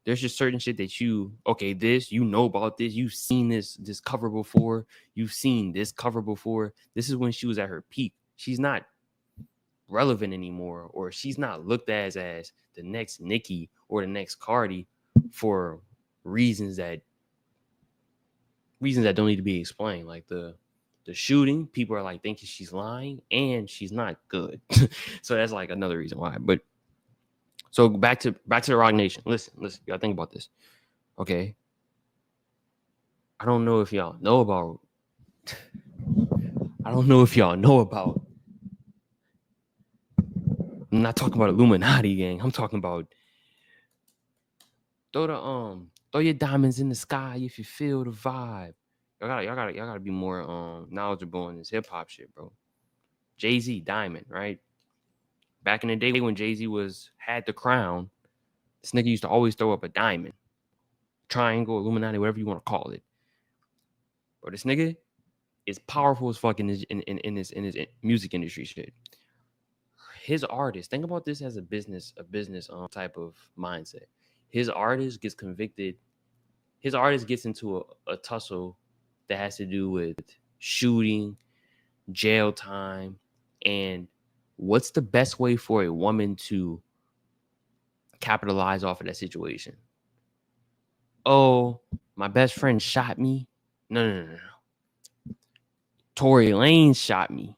there's just certain shit that you know about this. You've seen this cover before. You've seen this cover before. This is when she was at her peak. She's not relevant anymore, or she's not looked at as the next Nicki or the next Cardi for reasons that don't need to be explained. Like the shooting, people are like thinking she's lying, and she's not good. So that's like another reason why. But so back to the Roc Nation. Listen, you gotta think about this. Okay. I don't know if y'all know about I'm not talking about Illuminati gang. I'm talking about throw your diamonds in the sky if you feel the vibe. Y'all gotta be more knowledgeable in this hip hop shit, bro. Jay-Z, Diamond, right? Back in the day when Jay-Z had the crown, this nigga used to always throw up a diamond, triangle, Illuminati, whatever you want to call it. But this nigga is powerful as fuck in his music industry shit. His artist, think about this as a business type of mindset. His artist gets convicted. His artist gets into a tussle that has to do with shooting, jail time, and what's the best way for a woman to capitalize off of that situation? Oh, my best friend shot me. No. Tory Lanez shot me.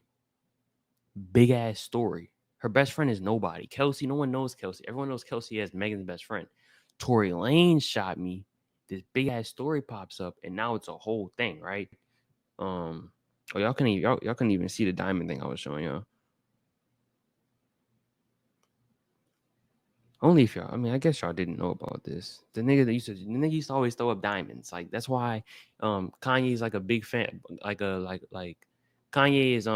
Big ass story. Her best friend is nobody. Kelsey, no one knows Kelsey. Everyone knows Kelsey as Megan's best friend. Tory Lanez shot me. This big ass story pops up, and now it's a whole thing, right? Y'all couldn't even see the diamond thing I was showing y'all. Only if y'all, I mean, I guess y'all didn't know about this. The nigga used to always throw up diamonds. Like, that's why Kanye's like a big fan. Like Kanye is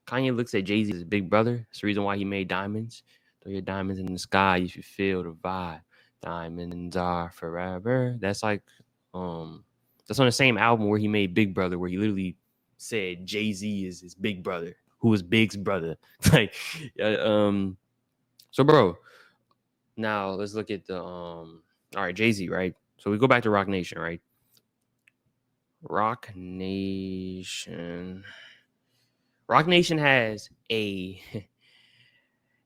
Kanye looks at Jay-Z as his big brother. That's the reason why he made diamonds. Throw your diamonds in the sky, you should feel the vibe. Diamonds are forever. That's like that's on the same album where he made Big Brother, where he literally said Jay-Z is his big brother, who was Big's brother. Like so, bro, now let's look at the all right, Jay-Z, right? So we go back to Roc Nation, right? Roc Nation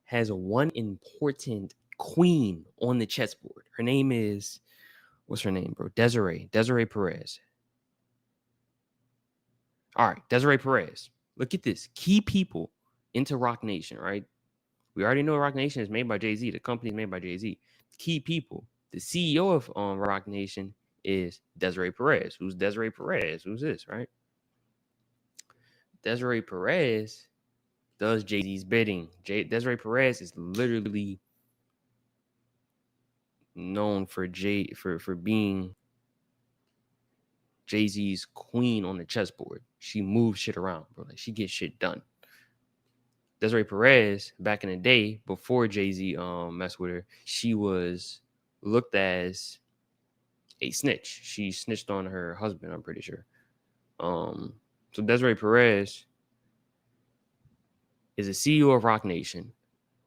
has one important queen on the chessboard. Her name is, what's her name, bro? Desiree Perez. All right, Desiree Perez. Look at this. Key people into Roc Nation, right? We already know Roc Nation is made by Jay-Z. The company is made by Jay-Z. Key people. The CEO of Roc Nation is Desiree Perez. Who's Desiree Perez? Who's this, right? Desiree Perez does Jay-Z's bidding. Desiree Perez is literally known for being Jay-Z's queen on the chessboard. She moves shit around, bro. Like, she gets shit done. Desiree Perez, back in the day, before Jay-Z messed with her, she was looked as a snitch. She snitched on her husband, I'm pretty sure. So Desiree Perez is the CEO of Roc Nation.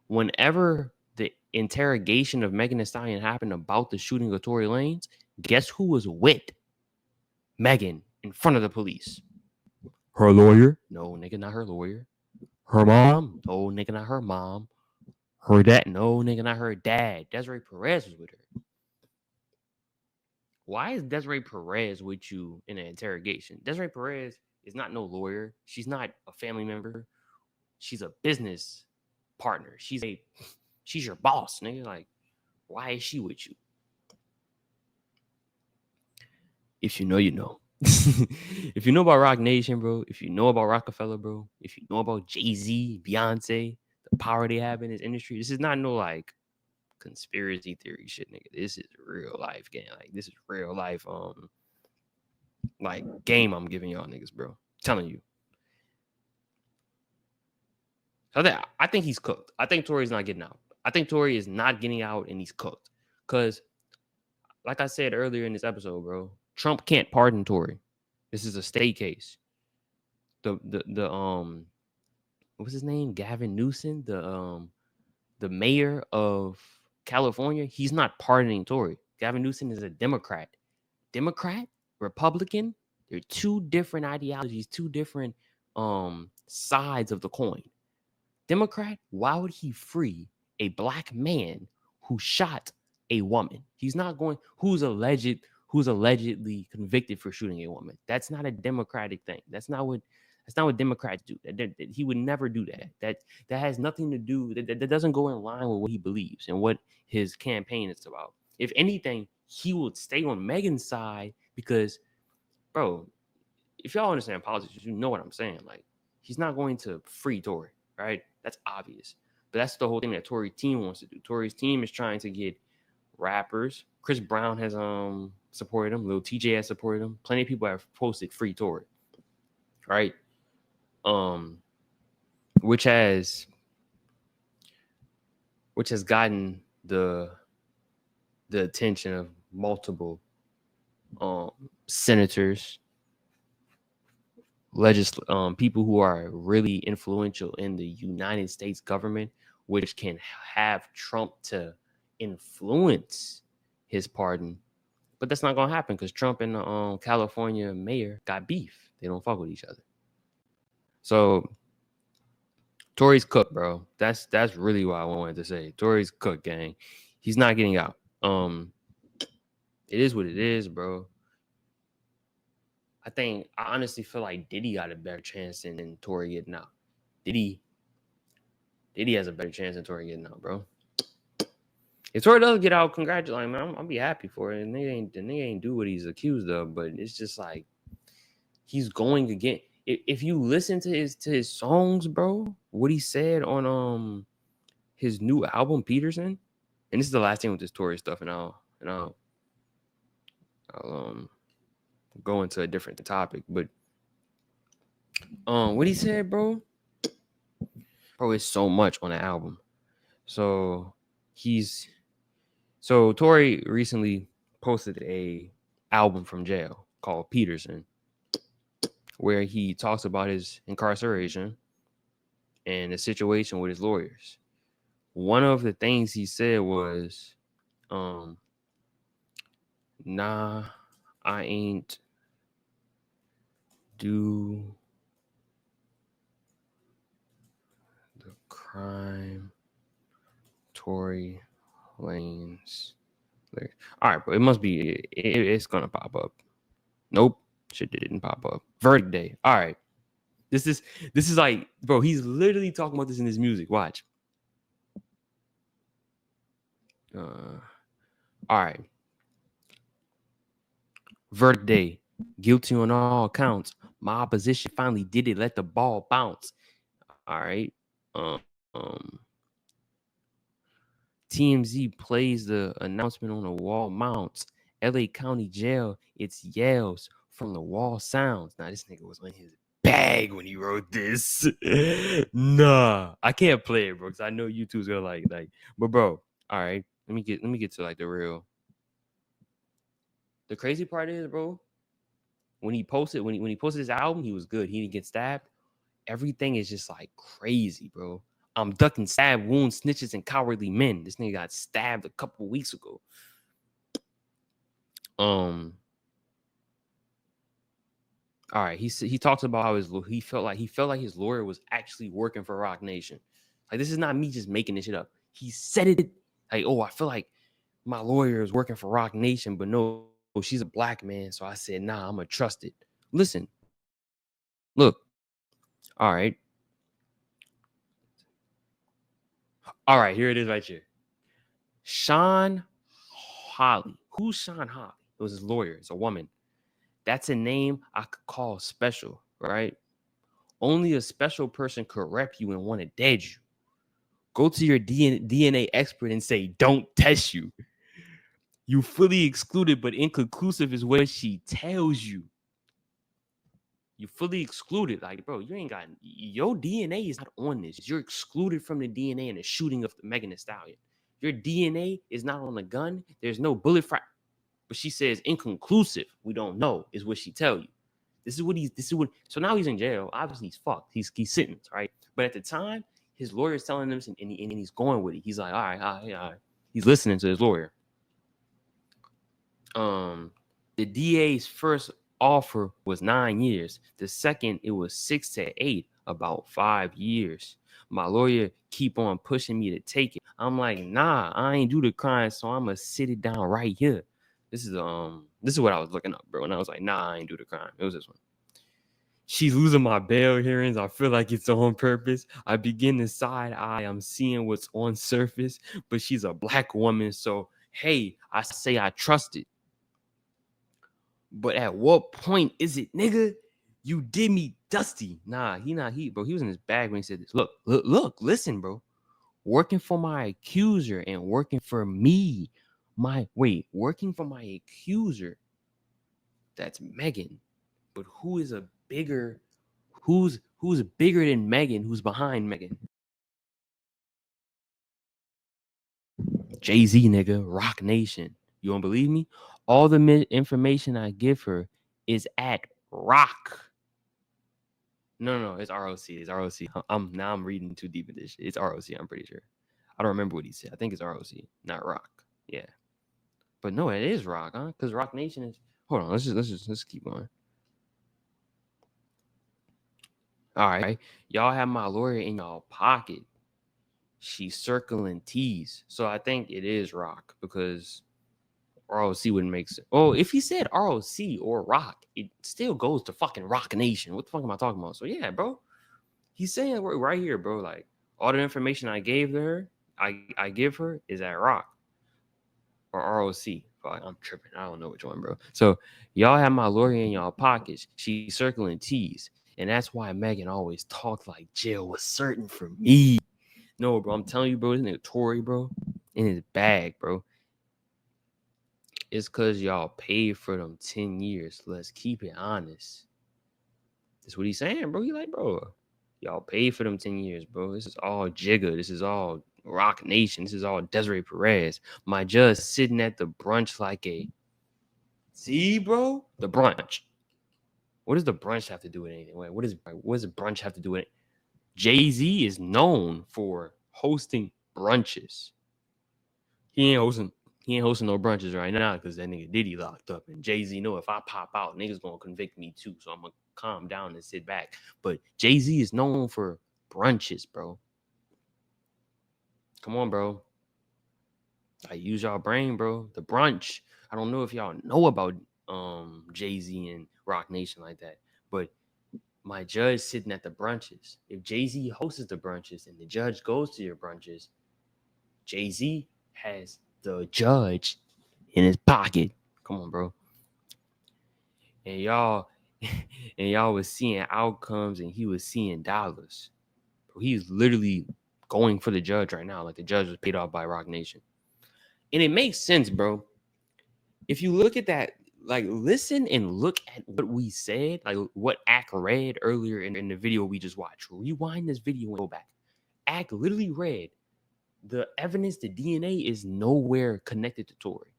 Whenever the interrogation of Megan Thee Stallion happened about the shooting of Tory Lanez, guess who was with Megan in front of the police? Her lawyer? No, nigga, not her lawyer. Her mom? No, nigga, not her mom. Her dad? No, nigga, not her dad. Desiree Perez was with her. Why is Desiree Perez with you in an interrogation? Desiree Perez is not no lawyer. She's not a family member. She's a business partner. She's your boss, nigga. Like, why is she with you? If you know, you know. if you know about Roc Nation, bro, if you know about Rockefeller, bro, if you know about Jay-Z, Beyonce, the power they have in this industry, this is not no like conspiracy theory shit, nigga. This is real life game. Like this is real life like game I'm giving y'all niggas, bro. Telling you. So I think he's cooked. I think Tory's not getting out. I think Tory is not getting out and he's cooked. Because, like I said earlier in this episode, bro, Trump can't pardon Tory. This is a state case. The what's his name? Gavin Newsom, the mayor of California, he's not pardoning Tory. Gavin Newsom is a Democrat. Democrat, Republican, they're two different ideologies, two different sides of the coin. Democrat, why would he free a black man who shot a woman? He's not going who's allegedly convicted for shooting a woman. That's not a democratic thing. That's not what Democrats do. He would never do that. That has nothing to do. That doesn't go in line with what he believes and what his campaign is about. If anything, he would stay on Megan's side because, bro, if y'all understand politics, you know what I'm saying. Like, he's not going to free Tory, right? That's obvious. But that's the whole thing that Tory's team wants to do. Tory's team is trying to get rappers. Chris Brown has supported him. Lil Tjay has supported him. Plenty of people have posted free Tory, right? Which has gotten the attention of multiple senators, people who are really influential in the United States government, which can have Trump to influence his pardon. But that's not gonna happen because Trump and the California mayor got beef. They don't fuck with each other. So Tory's cooked, bro. That's really what I wanted to say. Tory's cooked, gang. He's not getting out. It is what it is, bro. I honestly feel like Diddy got a better chance than Tory getting out. Diddy has a better chance than Tory getting out, bro. If Tory does get out, congratulate him, man. I'll be happy for it. And they ain't do what he's accused of, but it's just like he's going again. If you listen to his songs, bro, what he said on his new album, Peterson, and this is the last thing with this Tory stuff, and I'll go into a different topic, but what he said, bro, it's so much on the album. So Tory recently posted a album from jail called Peterson, where he talks about his incarceration and the situation with his lawyers. One of the things he said was, nah, I ain't do the crime Tory Lanez. All right, but it must be, it's gonna pop up. Nope, shit didn't pop up. Verdict day. All right, this is like, bro, he's literally talking about this in his music. Watch. All right. Verdict day. Guilty on all accounts. My opposition finally did it. Let the ball bounce. All right. TMZ plays the announcement on the wall mounts. LA County Jail, it's yells from the wall sounds. Now, this nigga was on his bag when he wrote this. Nah, I can't play it, bro, because I know YouTube's gonna like. But bro, all right, let me get to like the real. The crazy part is, bro, when he posted his album, he was good. He didn't get stabbed. Everything is just like crazy, bro. I'm ducking stab wounds, snitches, and cowardly men. This nigga got stabbed a couple weeks ago. All right. He talks about how he felt like his lawyer was actually working for Roc Nation. Like, this is not me just making this shit up. He said it like, oh, I feel like my lawyer is working for Roc Nation, but no, she's a black man. So I said, nah, I'm gonna trust it. Listen, look. All right. All right, here it is right here. Sean Holly. Who's Sean Holly? It was his lawyer. It's a woman. That's a name I could call special, right? Only a special person could rep you and want to dead you. Go to your DNA expert and say, don't test you. You fully excluded, but inconclusive is what she tells you. You fully excluded. Like, bro, you ain't got, your DNA is not on this. You're excluded from the DNA in the shooting of Megan Thee Stallion. Your DNA is not on the gun. There's no bullet frag. But she says inconclusive. We don't know, is what she tell you. So now he's in jail. Obviously, he's fucked. He's sentenced, right? But at the time, his lawyer's telling him, and he's going with it. He's like, all right. He's listening to his lawyer. The DA's first offer was 9 years. The second, it was 6 to 8, about 5 years. My lawyer keep on pushing me to take it. I'm like, nah, I ain't do the crime, so I'm gonna sit it down right here. This is what I was looking up, bro. And I was like, nah, I ain't do the crime. It was this one. She's losing my bail hearings. I feel like it's on purpose. I begin to side eye. I'm seeing what's on surface, but she's a black woman. So, hey, I say I trust it. But at what point is it, nigga? You did me dusty. Nah, bro. He was in his bag when he said this. Look, listen, bro. Working for my accuser and working for me. Working for my accuser. That's Megan. But who's bigger than Megan? Who's behind Megan? Jay-Z, nigga. Roc Nation. You don't believe me? All the information I give her is at Roc. No, it's ROC. It's ROC. I'm reading too deep in this shit. It's ROC, I'm pretty sure. I don't remember what he said. I think it's ROC, not Roc. Yeah. But no, it is Roc, huh? Because Roc Nation is. Hold on, let's keep going. All right. Y'all have my lawyer in y'all pocket. She's circling T's. So I think it is Roc because ROC wouldn't make sense. Oh, if he said ROC or Roc, it still goes to fucking Roc Nation. What the fuck am I talking about? So yeah, bro. He's saying right here, bro, like all the information I gave to her, I give her is at Roc or ROC. Fuck, I'm tripping. I don't know which one, bro. So y'all have my lawyer in y'all pockets. She's circling T's. And that's why Megan always talked like jail was certain for me. No, bro, I'm telling you, bro, this nigga Tory, bro, in his bag, bro. It's because y'all paid for them 10 years. Let's keep it honest. That's what he's saying, bro. He like, bro, y'all paid for them 10 years, bro. This is all Jigga. This is all Roc Nation. This is all Desiree Perez. My judge sitting at the brunch like a... See, bro? The brunch. What does the brunch have to do with anything? What does the brunch have to do with it? Jay-Z is known for hosting brunches. He ain't hosting no brunches right now because that nigga Diddy locked up. And Jay-Z know if I pop out, niggas gonna convict me too. So I'm gonna calm down and sit back. But Jay-Z is known for brunches, bro. Come on, bro. I use y'all brain, bro. The brunch. I don't know if y'all know about Jay-Z and Roc Nation like that. But my judge sitting at the brunches. If Jay-Z hosts the brunches and the judge goes to your brunches, Jay-Z has the judge in his pocket. Come on, bro. And y'all was seeing outcomes and he was seeing dollars. He's literally going for the judge right now. Like the judge was paid off by Roc Nation. And it makes sense, bro. If you look at that, like listen and look at what we said, like what Ak read earlier in the video we just watched. Rewind this video and go back. Ak literally read the evidence, the DNA is nowhere connected to Tory.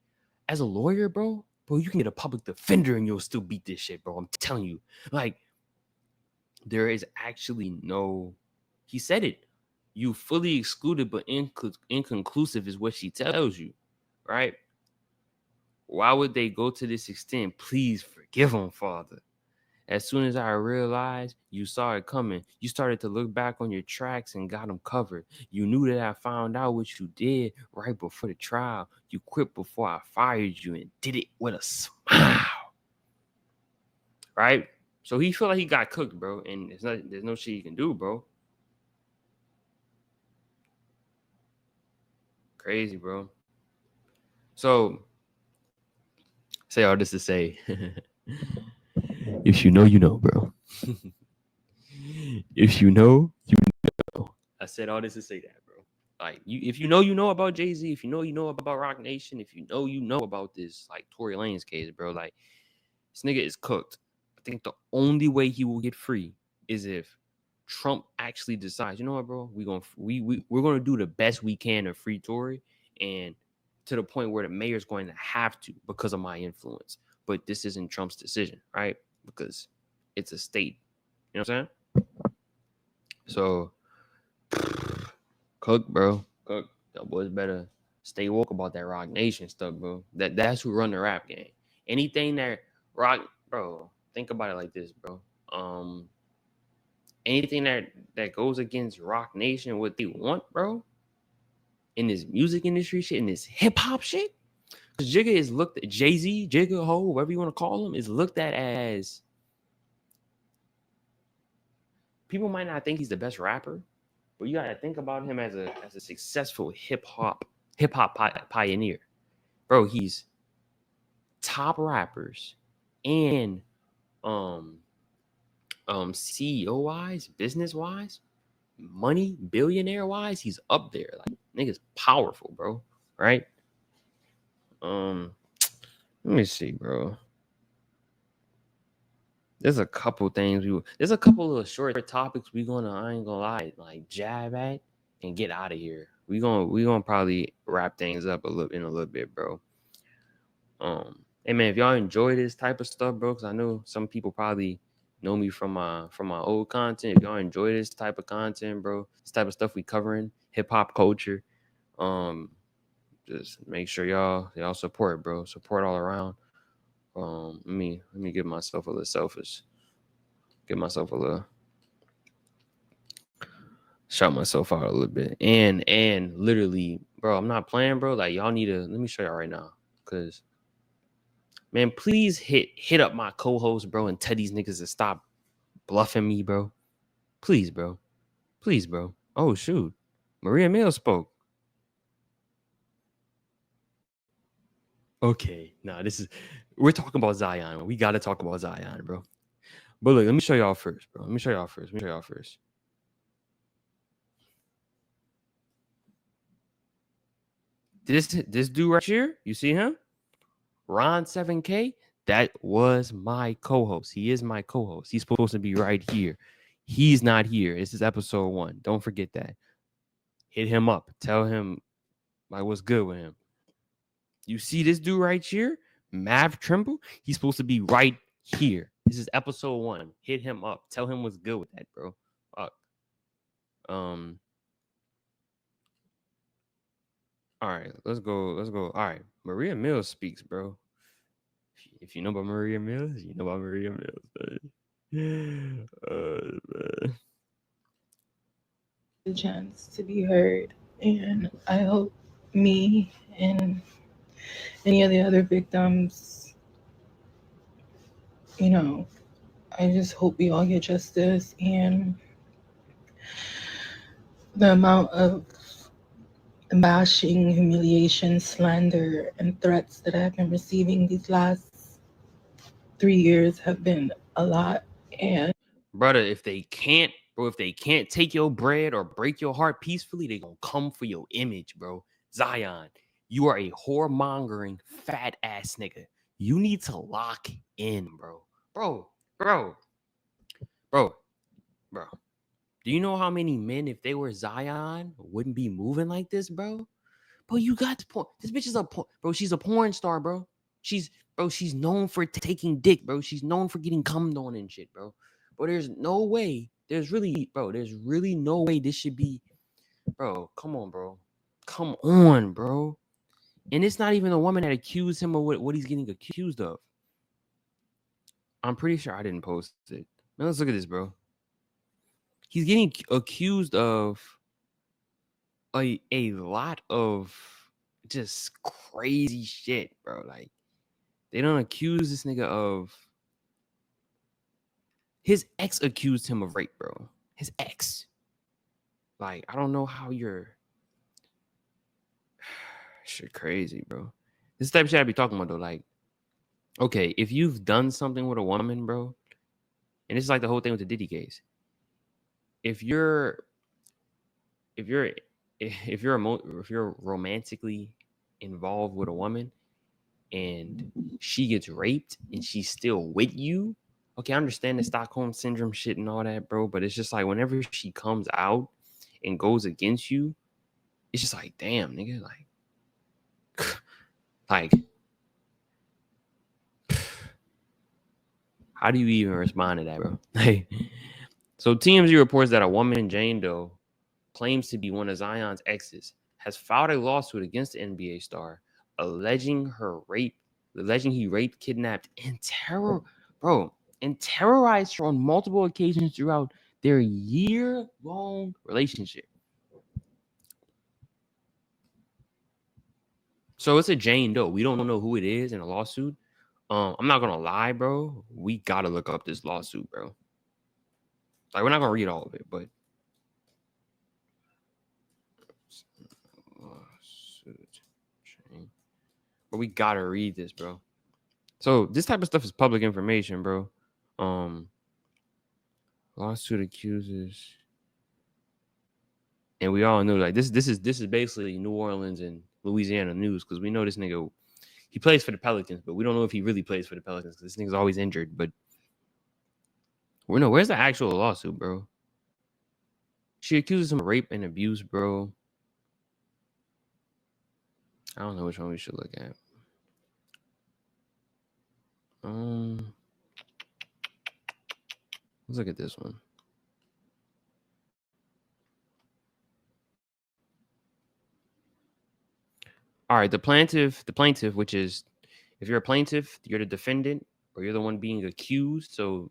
As a lawyer, bro, you can get a public defender and you'll still beat this shit, bro. I'm telling you. Like, there is actually no... He said it. You fully excluded, but inconclusive is what she tells you, right? Why would they go to this extent? Please forgive them, Father. As soon as I realized you saw it coming, you started to look back on your tracks and got them covered. You knew that I found out what you did right before the trial. You quit before I fired you and did it with a smile. Right? So he feel like he got cooked, bro. And there's no shit you can do, bro. Crazy, bro. So, say all this to say, If you know, you know, bro. If you know, you know. I said all this to say that, bro. Like, if you know about Jay-Z, if you know about Roc Nation, if you know about this, like, Tory Lanez case, bro, like, this nigga is cooked. I think the only way he will get free is if Trump actually decides, you know what, bro, we're gonna do the best we can to free Tory, and to the point where the mayor's going to have to because of my influence. But this isn't Trump's decision, right? Because it's a state. You know what I'm saying? So, Cook, bro. Cook. Y'all boys better stay woke about that Roc Nation stuff, bro. That's who run the rap game. Anything that bro, think about it like this, bro. Anything that goes against Roc Nation, what they want, bro, in this music industry shit, in this hip hop shit, because Jigga is looked at, Jay-Z, Jigga, Ho, whatever you want to call him, is looked at as, people might not think he's the best rapper, but you gotta think about him as a successful hip hop pioneer, bro. He's top rappers and CEO wise, business wise, money, billionaire wise, he's up there. Like, nigga's powerful, bro. Right? Let me see, bro. There's a couple things there's a couple of short topics I ain't gonna lie, like, jab at and get out of here. We gonna probably wrap things up in a little bit, bro. Hey man, if y'all enjoy this type of stuff, bro, because I know some people probably know me from my old content. If y'all enjoy this type of content, bro, this type of stuff we covering, hip hop culture, just make sure y'all support, bro. Support all around. Let me give myself a little selfish. Give myself a little, shout myself out a little bit. And literally, bro, I'm not playing, bro. Like, y'all need to, let me show y'all right now. Cause, man, please hit up my co-host, bro, and tell these niggas to stop bluffing me, bro. Please, bro. Please, bro. Oh, shoot. Maria Mills spoke. Okay. Nah, we're talking about Zion. We got to talk about Zion, bro. But look, let me show y'all first, bro. Let me show y'all first. This dude right here, you see him? Ron 7K, that was my co-host. He is my co-host. He's supposed to be right here. He's not here. This is episode 1. Don't forget that. Hit him up. Tell him, like, what's good with him. You see this dude right here? Mav Trimble? He's supposed to be right here. This is episode 1. Hit him up. Tell him what's good with that, bro. Fuck. All right, let's go. All right, Maria Mills speaks, bro. If you know about Maria Mills, you know about Maria Mills. Man. The chance to be heard, and I hope me and any of the other victims, I just hope we all get justice. And the amount of bashing, humiliation, slander, and threats that I've been receiving these last 3 years have been a lot. And brother, if they can't take your bread or break your heart peacefully, they gonna come for your image, bro. Zion, you are a whoremongering fat ass nigga. You need to lock in, bro. Bro. Do you know how many men, if they were Zion, wouldn't be moving like this, bro? Bro, you got the point. This bitch is bro. She's a porn star, bro. She's known for taking dick, bro. She's known for getting cummed on and shit, bro. But there's really no way this should be, bro. Come on, bro. And it's not even a woman that accused him of what he's getting accused of. I'm pretty sure I didn't post it. Man, let's look at this, bro. He's getting accused of a lot of just crazy shit, bro. Like, they don't accuse this nigga of, his ex accused him of rape, bro. His ex. Like, I don't know how you're shit crazy, bro. This type of shit I be talking about, though. Like, okay, if you've done something with a woman, bro, and it's like the whole thing with the Diddy case. If you're if you're romantically involved with a woman and she gets raped and she's still with you, okay, I understand the Stockholm syndrome shit and all that, bro, but it's just like whenever she comes out and goes against you, it's just like, damn, nigga, like how do you even respond to that, bro? So TMZ reports that a woman, Jane Doe, claims to be one of Zion's exes, has filed a lawsuit against the NBA star, alleging he raped, kidnapped, and terrorized her on multiple occasions throughout their year-long relationship. So it's a Jane Doe. We don't know who it is in a lawsuit. I'm not gonna lie, bro. We gotta look up this lawsuit, bro. Like, we're not gonna read all of it, but we gotta read this, bro. So this type of stuff is public information, bro. Lawsuit accuses, and we all know like this is basically New Orleans and Louisiana news because we know this nigga. He plays for the Pelicans, but we don't know if he really plays for the Pelicans because this nigga's always injured. But we know where's the actual lawsuit, bro. She accuses him of rape and abuse, bro. I don't know which one we should look at. Let's look at this one. All right, the plaintiff, which is, if you're a plaintiff, you're the defendant or you're the one being accused. So,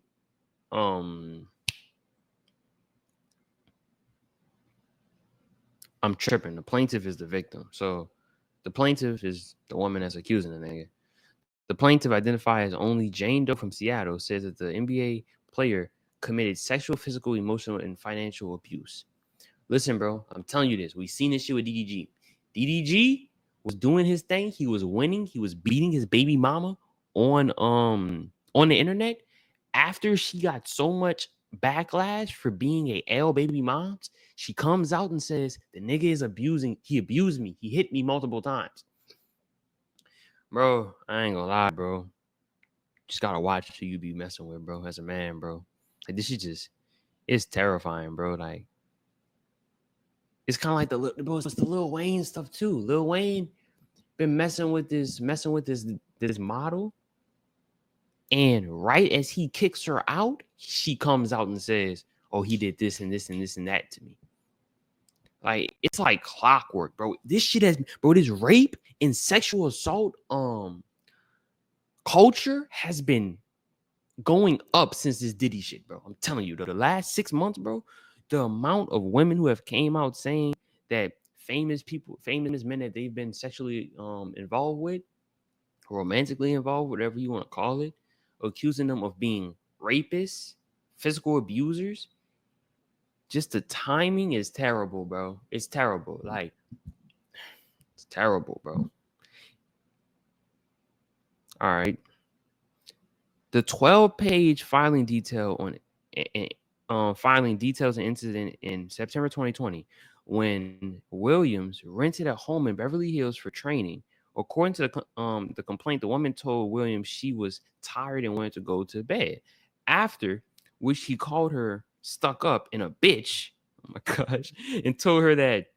I'm tripping. The plaintiff is the victim. So, the plaintiff is the woman that's accusing the nigga. The plaintiff, identified as only Jane Doe from Seattle, says that the NBA player committed sexual, physical, emotional, and financial abuse. Listen, bro, I'm telling you this. We seen this shit with DDG. DDG was doing his thing. He was winning. He was beating his baby mama on the internet. After she got so much backlash for being a L baby moms, she comes out and says the nigga is abusing. He abused me. He hit me multiple times. Bro, I ain't gonna lie, bro. Just gotta watch who you be messing with, bro. As a man, bro. Like, this is it's terrifying, bro. Like, it's kind of like it's the Lil Wayne stuff too. Lil Wayne been messing with this model, and right as he kicks her out, she comes out and says, "Oh, he did this and this and this and that to me." Like, it's like clockwork, bro. This shit this rape and sexual assault culture has been going up since this Diddy shit, bro. I'm telling you, the last 6 months, bro, the amount of women who have came out saying that famous men that they've been sexually involved with, romantically involved, whatever you want to call it, accusing them of being rapists, physical abusers. Just the timing is terrible, bro. It's terrible. Like, it's terrible, bro. All right. The 12-page filing detail filing details an incident in September 2020 when Williams rented a home in Beverly Hills for training. According to the complaint, the woman told Williams she was tired and wanted to go to bed. After which he called her stuck up and a bitch. Oh my gosh. And told her that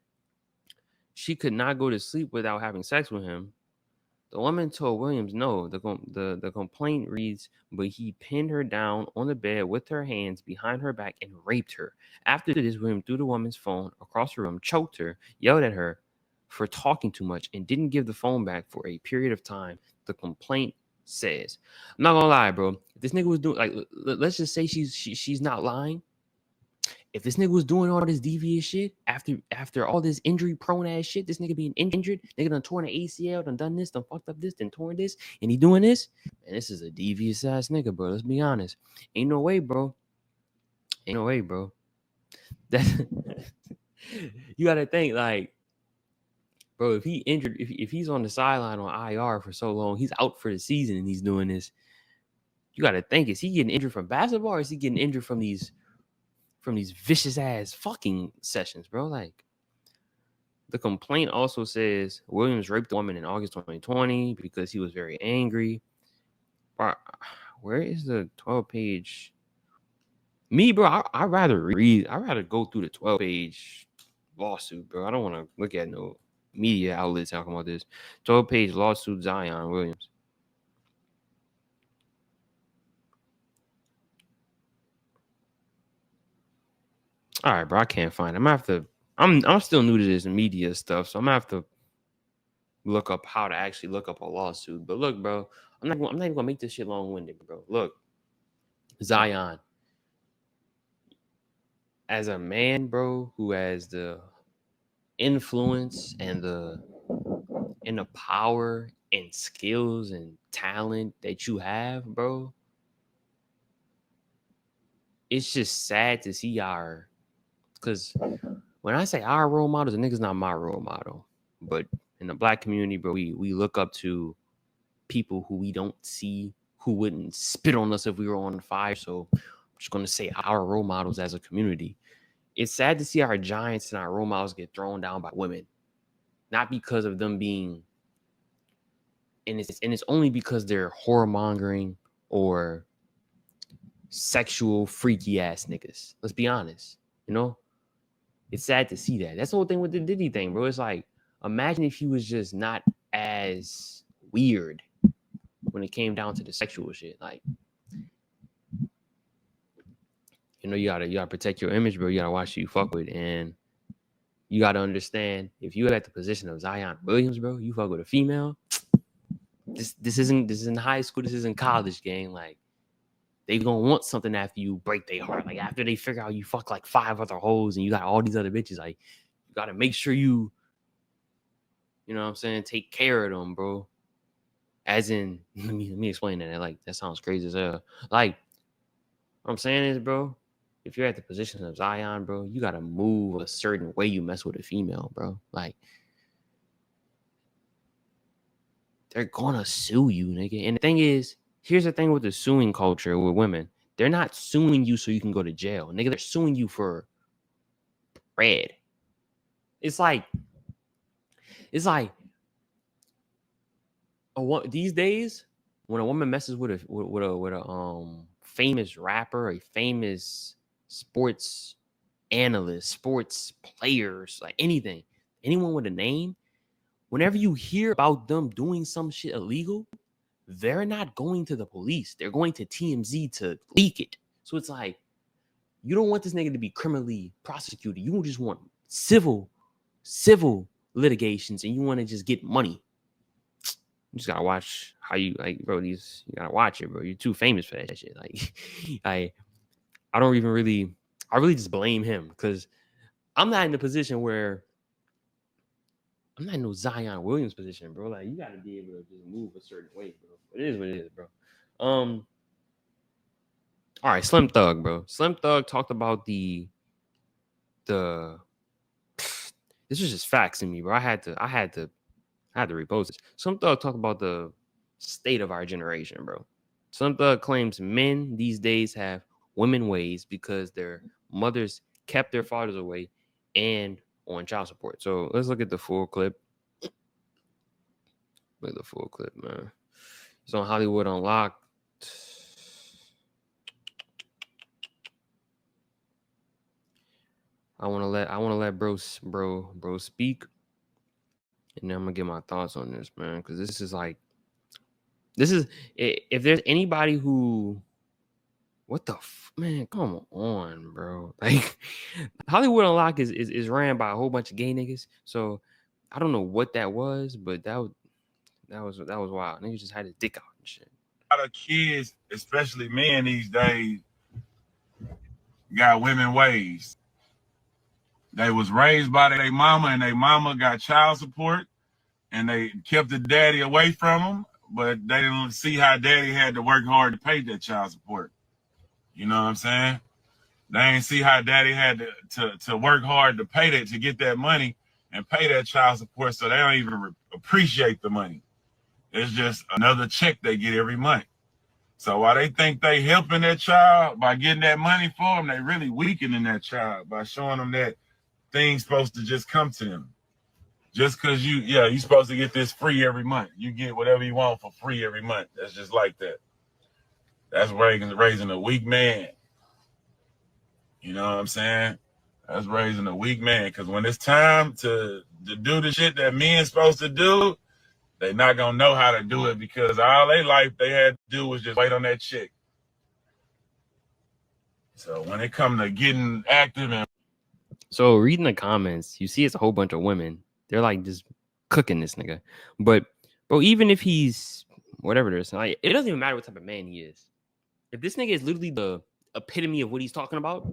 she could not go to sleep without having sex with him. The woman told Williams no. The complaint reads, but he pinned her down on the bed with her hands behind her back and raped her. After this, Williams threw the woman's phone across the room, choked her, yelled at her for talking too much, and didn't give the phone back for a period of time, the complaint says. I'm not gonna lie, bro. If this nigga was doing, like, let's just say she's not lying. If this nigga was doing all this devious shit after all this injury-prone ass shit, this nigga being injured, nigga done torn an ACL, done this, done fucked up this, done torn this, and he doing this, and this is a devious ass nigga, bro. Let's be honest. Ain't no way, bro. That you gotta think, like, bro, if he injured, if he's on the sideline on IR for so long, he's out for the season and he's doing this. You got to think, is he getting injured from basketball or is he getting injured from these vicious ass fucking sessions, bro? Like, the complaint also says Williams raped a woman in August 2020 because he was very angry. Where is the 12-page? Me, bro, I'd rather go through the 12-page lawsuit, bro. I don't want to look at no media outlets talking about this. 12-page lawsuit, Zion Williams. All right, bro, I can't find it. I'm still new to this media stuff, so I'm gonna have to look up how to actually look up a lawsuit. But look, bro, I'm not even gonna make this shit long-winded, bro. Look, Zion, as a man, bro, who has the influence and the power and skills and talent that you have, bro, it's just sad to see because when I say our role models, the nigga's not my role model, but in the Black community, bro, we look up to people who we don't see, who wouldn't spit on us if we were on fire. So I'm just going to say our role models as a community. It's sad to see our giants and our role models get thrown down by women, not because of them being, and it's only because they're whoremongering or sexual freaky ass niggas. Let's be honest, you know? It's sad to see that. That's the whole thing with the Diddy thing, bro. It's like, imagine if he was just not as weird when it came down to the sexual shit. Like, you know, you gotta protect your image, bro. You gotta watch who you fuck with, and you gotta understand, if you at the position of Zion Williams, bro, you fuck with a female. This isn't high school. This isn't college, gang. Like, they gonna want something after you break their heart. Like, after they figure out you fuck like 5 other hoes and you got all these other bitches, like, you gotta make sure you know what I'm saying, take care of them, bro. As in, let me explain that. Like, that sounds crazy as hell. Like, what I'm saying is, bro, if you're at the position of Zion, bro, you gotta move a certain way you mess with a female, bro. Like, they're gonna sue you, nigga. And the thing is, here's the thing with the suing culture with women. They're not suing you so you can go to jail, nigga. They're suing you for bread. It's like these days, when a woman messes with a famous rapper, a famous sports analyst, sports players, like anyone with a name, whenever you hear about them doing some shit illegal, they're not going to the police. They're going to TMZ to leak it. So it's like, you don't want this nigga to be criminally prosecuted. You just want civil litigations, and you want to just get money. You just gotta watch how you, like, bro. You gotta watch it, bro. You're too famous for that shit. Like, I really just blame him, because I'm not in the position where I'm not in no Zion Williams position, bro. Like, you gotta be able to just move a certain way, bro. It is what it is, bro. All right, Slim Thug, bro. Slim Thug talked about the this was just facts in me, bro. I had to repost this. Slim Thug talked about the state of our generation, bro. Slim Thug claims men these days have women ways because their mothers kept their fathers away and on child support. So let's look at the full clip. Look at the full clip, man. It's on Hollywood Unlocked. I want to let bro speak, and then I'm gonna get my thoughts on this, man, because this is if there's anybody who, what the man, come on, bro. Like, Hollywood Unlocked is ran by a whole bunch of gay niggas, so I don't know what that was, but that was wild. Niggas just had his dick out and shit. A lot of kids, especially men these days, got women ways. They was raised by their mama, and their mama got child support, and they kept the daddy away from them, but they didn't see how daddy had to work hard to pay that child support. You know what I'm saying? They ain't see how daddy had to work hard to pay that, to get that money, and pay that child support, so they don't even appreciate the money. It's just another check they get every month. So while they think they helping that child by getting that money for them, they really weakening that child by showing them that things supposed to just come to them. Just because you supposed to get this free every month. You get whatever you want for free every month. That's just like that. That's raising a weak man. You know what I'm saying? That's raising a weak man. Because when it's time to do the shit that men's supposed to do, they not going to know how to do it because all their life they had to do was just wait on that chick. So when it comes to getting active and... So reading the comments, you see it's a whole bunch of women. They're like just cooking this nigga. But, bro, even if he's whatever it is, like, it doesn't even matter what type of man he is. If this nigga is literally the epitome of what he's talking about,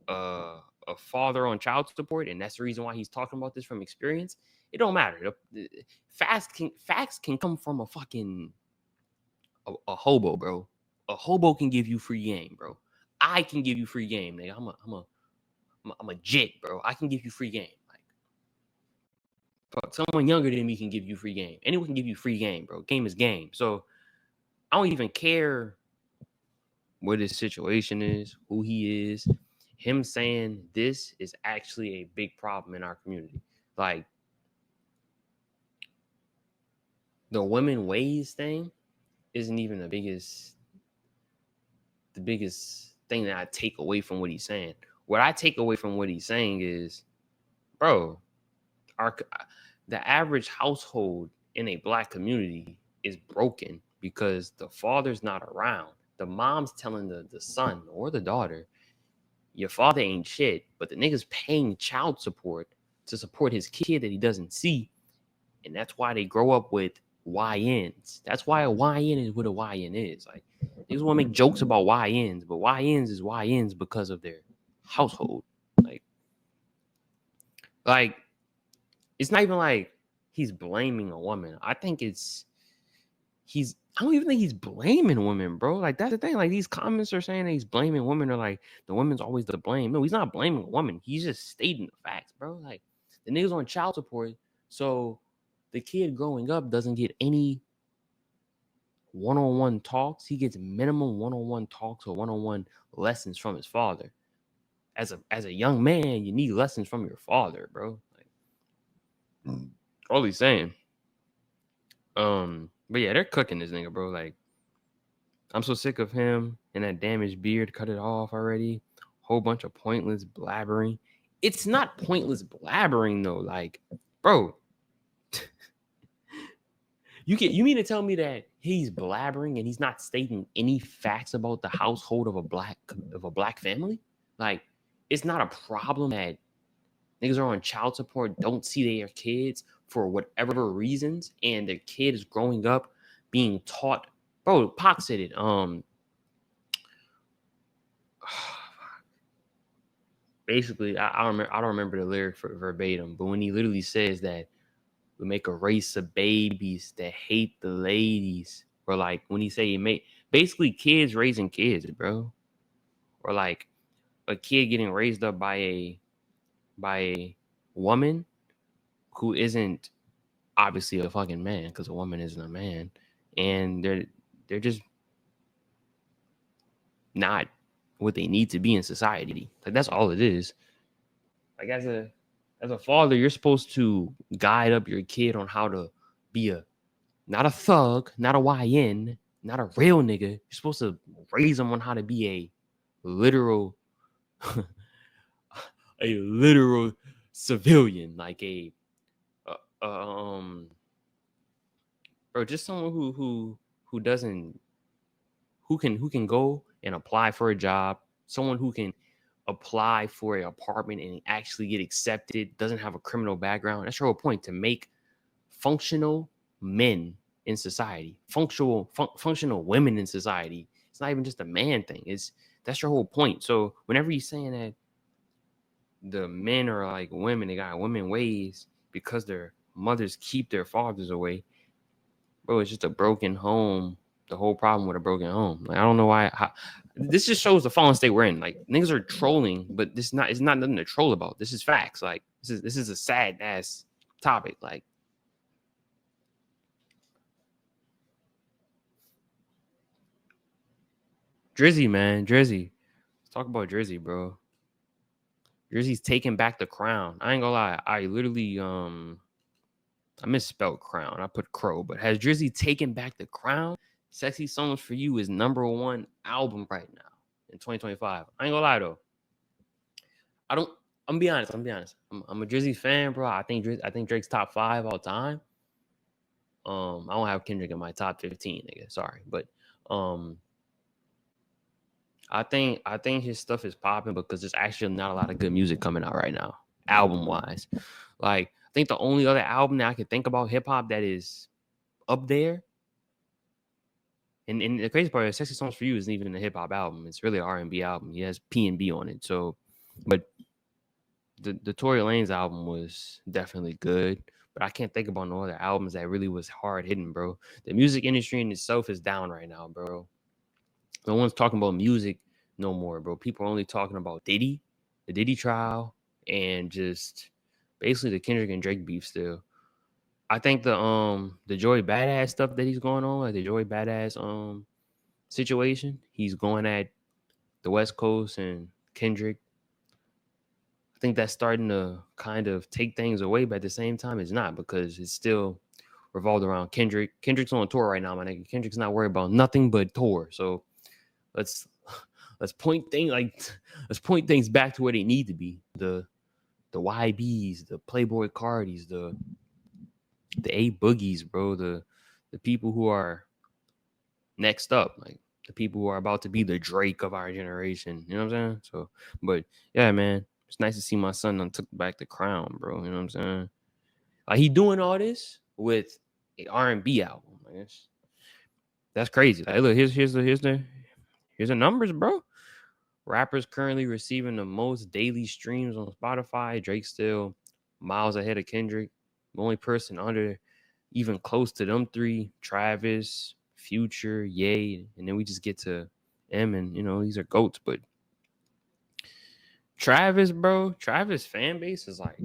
a father on child support, and that's the reason why he's talking about this from experience, it don't matter. Facts can come from a fucking a hobo, bro. A hobo can give you free game, bro. I can give you free game, nigga. I'm a jit, bro. I can give you free game. Like, someone younger than me can give you free game. Anyone can give you free game, bro. Game is game. So I don't even care what his situation is, who he is. Him saying this is actually a big problem in our community. Like, the women ways thing isn't even the biggest thing that I take away from what he's saying. What I take away from what he's saying is, bro, the average household in a black community is broken because the father's not around. The mom's telling the son or the daughter, your father ain't shit, but the nigga's paying child support to support his kid that he doesn't see. And that's why they grow up with YNs. That's why a YN is what a YN is. Like, niggas want to make jokes about YNs, but YNs is YNs because of their household. Like it's not even like he's blaming a woman. I think I don't even think he's blaming women, bro. Like, that's the thing. Like, these comments are saying that he's blaming women, or like the woman's always the blame. No, he's not blaming a woman. He's just stating the facts, bro. Like, the nigga's on child support, so the kid growing up doesn't get any one-on-one talks. He gets minimum one-on-one talks or one-on-one lessons from his father. As a young man, you need lessons from your father, bro. Like, all he's saying. But yeah, they're cooking this nigga, bro. Like, I'm so sick of him and that damaged beard. Cut it off already. Whole bunch of pointless blabbering. It's not pointless blabbering though. Like, bro, you mean to tell me that he's blabbering and he's not stating any facts about the household of a black family? Like, it's not a problem that niggas are on child support, don't see their kids for whatever reasons, and their kid is growing up being taught. Bro, Pac said it. Basically, I don't remember the lyric verbatim, but when he literally says that we make a race of babies that hate the ladies, or like when he say he make basically kids raising kids, bro, or like a kid getting raised up by a woman who isn't obviously a fucking man, because a woman isn't a man, and they're just not what they need to be in society. Like, that's all it is. Like, as a father, you're supposed to guide up your kid on how to be not a thug, not a YN, not a real nigga. You're supposed to raise them on how to be a literal civilian, like bro, just someone who can go and apply for a job, someone who can apply for an apartment and actually get accepted, doesn't have a criminal background. That's your whole point, to make functional men in society, functional women in society. It's not even just a man thing. That's your whole point. So whenever you're saying that the men are like women, they got women ways because their mothers keep their fathers away, bro, it's just a broken home. The whole problem with a broken home. Like, I don't know why. this just shows the fallen state we're in. Like niggas are trolling, but it's not nothing to troll about. This is facts. Like this is a sad ass topic. Like Drizzy, man, Drizzy. Let's talk about Drizzy, bro. Drizzy's taking back the crown. I ain't gonna lie. I literally I misspelled crown. I put crow, but has Drizzy taken back the crown? Sexy Songs for You is #1 album right now in 2025. I ain't gonna lie though. I'm gonna be honest. I'm a Drizzy fan, bro. I think Drake's top 5 all time. I don't have Kendrick in my top 15, nigga. Sorry, but I think his stuff is popping because there's actually not a lot of good music coming out right now, album wise. Like I think the only other album that I can think about hip hop that is up there, and the crazy part is Sexy Songs for You isn't even a hip hop album. It's really an R&B album. He has P&B on it. So, but the Tory Lanez album was definitely good. But I can't think about no other albums that really was hard hitting, bro. The music industry in itself is down right now, bro. No one's talking about music no more, bro. People are only talking about Diddy, the Diddy trial, and just basically the Kendrick and Drake beef still. I think the Joey Badass stuff that he's going on, like the Joey Badass situation, he's going at the West Coast and Kendrick. I think that's starting to kind of take things away, but at the same time, it's not because it's still revolved around Kendrick. Kendrick's on tour right now, my nigga. Kendrick's not worried about nothing but tour. So let's point things back to where they need to be. The YBs, the Playboy Cardis, the A Boogies, bro. The people who are next up, like the people who are about to be the Drake of our generation. You know what I'm saying? So, but yeah, man, it's nice to see my son done took back the crown, bro. You know what I'm saying? Like he doing all this with an R&B album. Like, that's crazy. Like, look, here's the numbers, bro. Rappers currently receiving the most daily streams on Spotify. Drake still miles ahead of Kendrick. The only person under even close to them three, Travis, Future, Ye, and then we just get to M, and these are GOATs. But Travis, bro, Travis fan base is like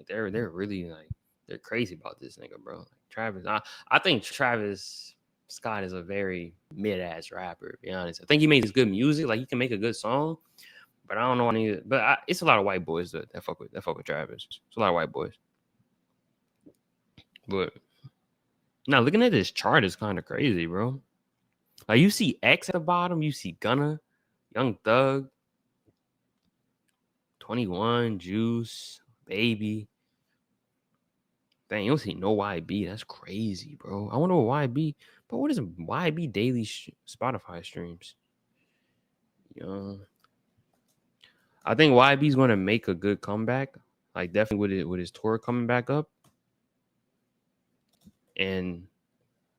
they're really like they're crazy about this nigga, bro. Like, Travis, I think Travis Scott is a very mid-ass rapper, to be honest. I think he makes good music, like he can make a good song, but I don't know but it's a lot of white boys that fuck with Travis. It's a lot of white boys. But now looking at this chart is kind of crazy, bro. Like you see X at the bottom, you see Gunna, Young Thug, 21, Juice, Baby. Dang, you don't see no YB. That's crazy, bro. I wonder what YB. But what is YB daily Spotify streams? I think YB's going to make a good comeback. Like definitely with his tour coming back up, and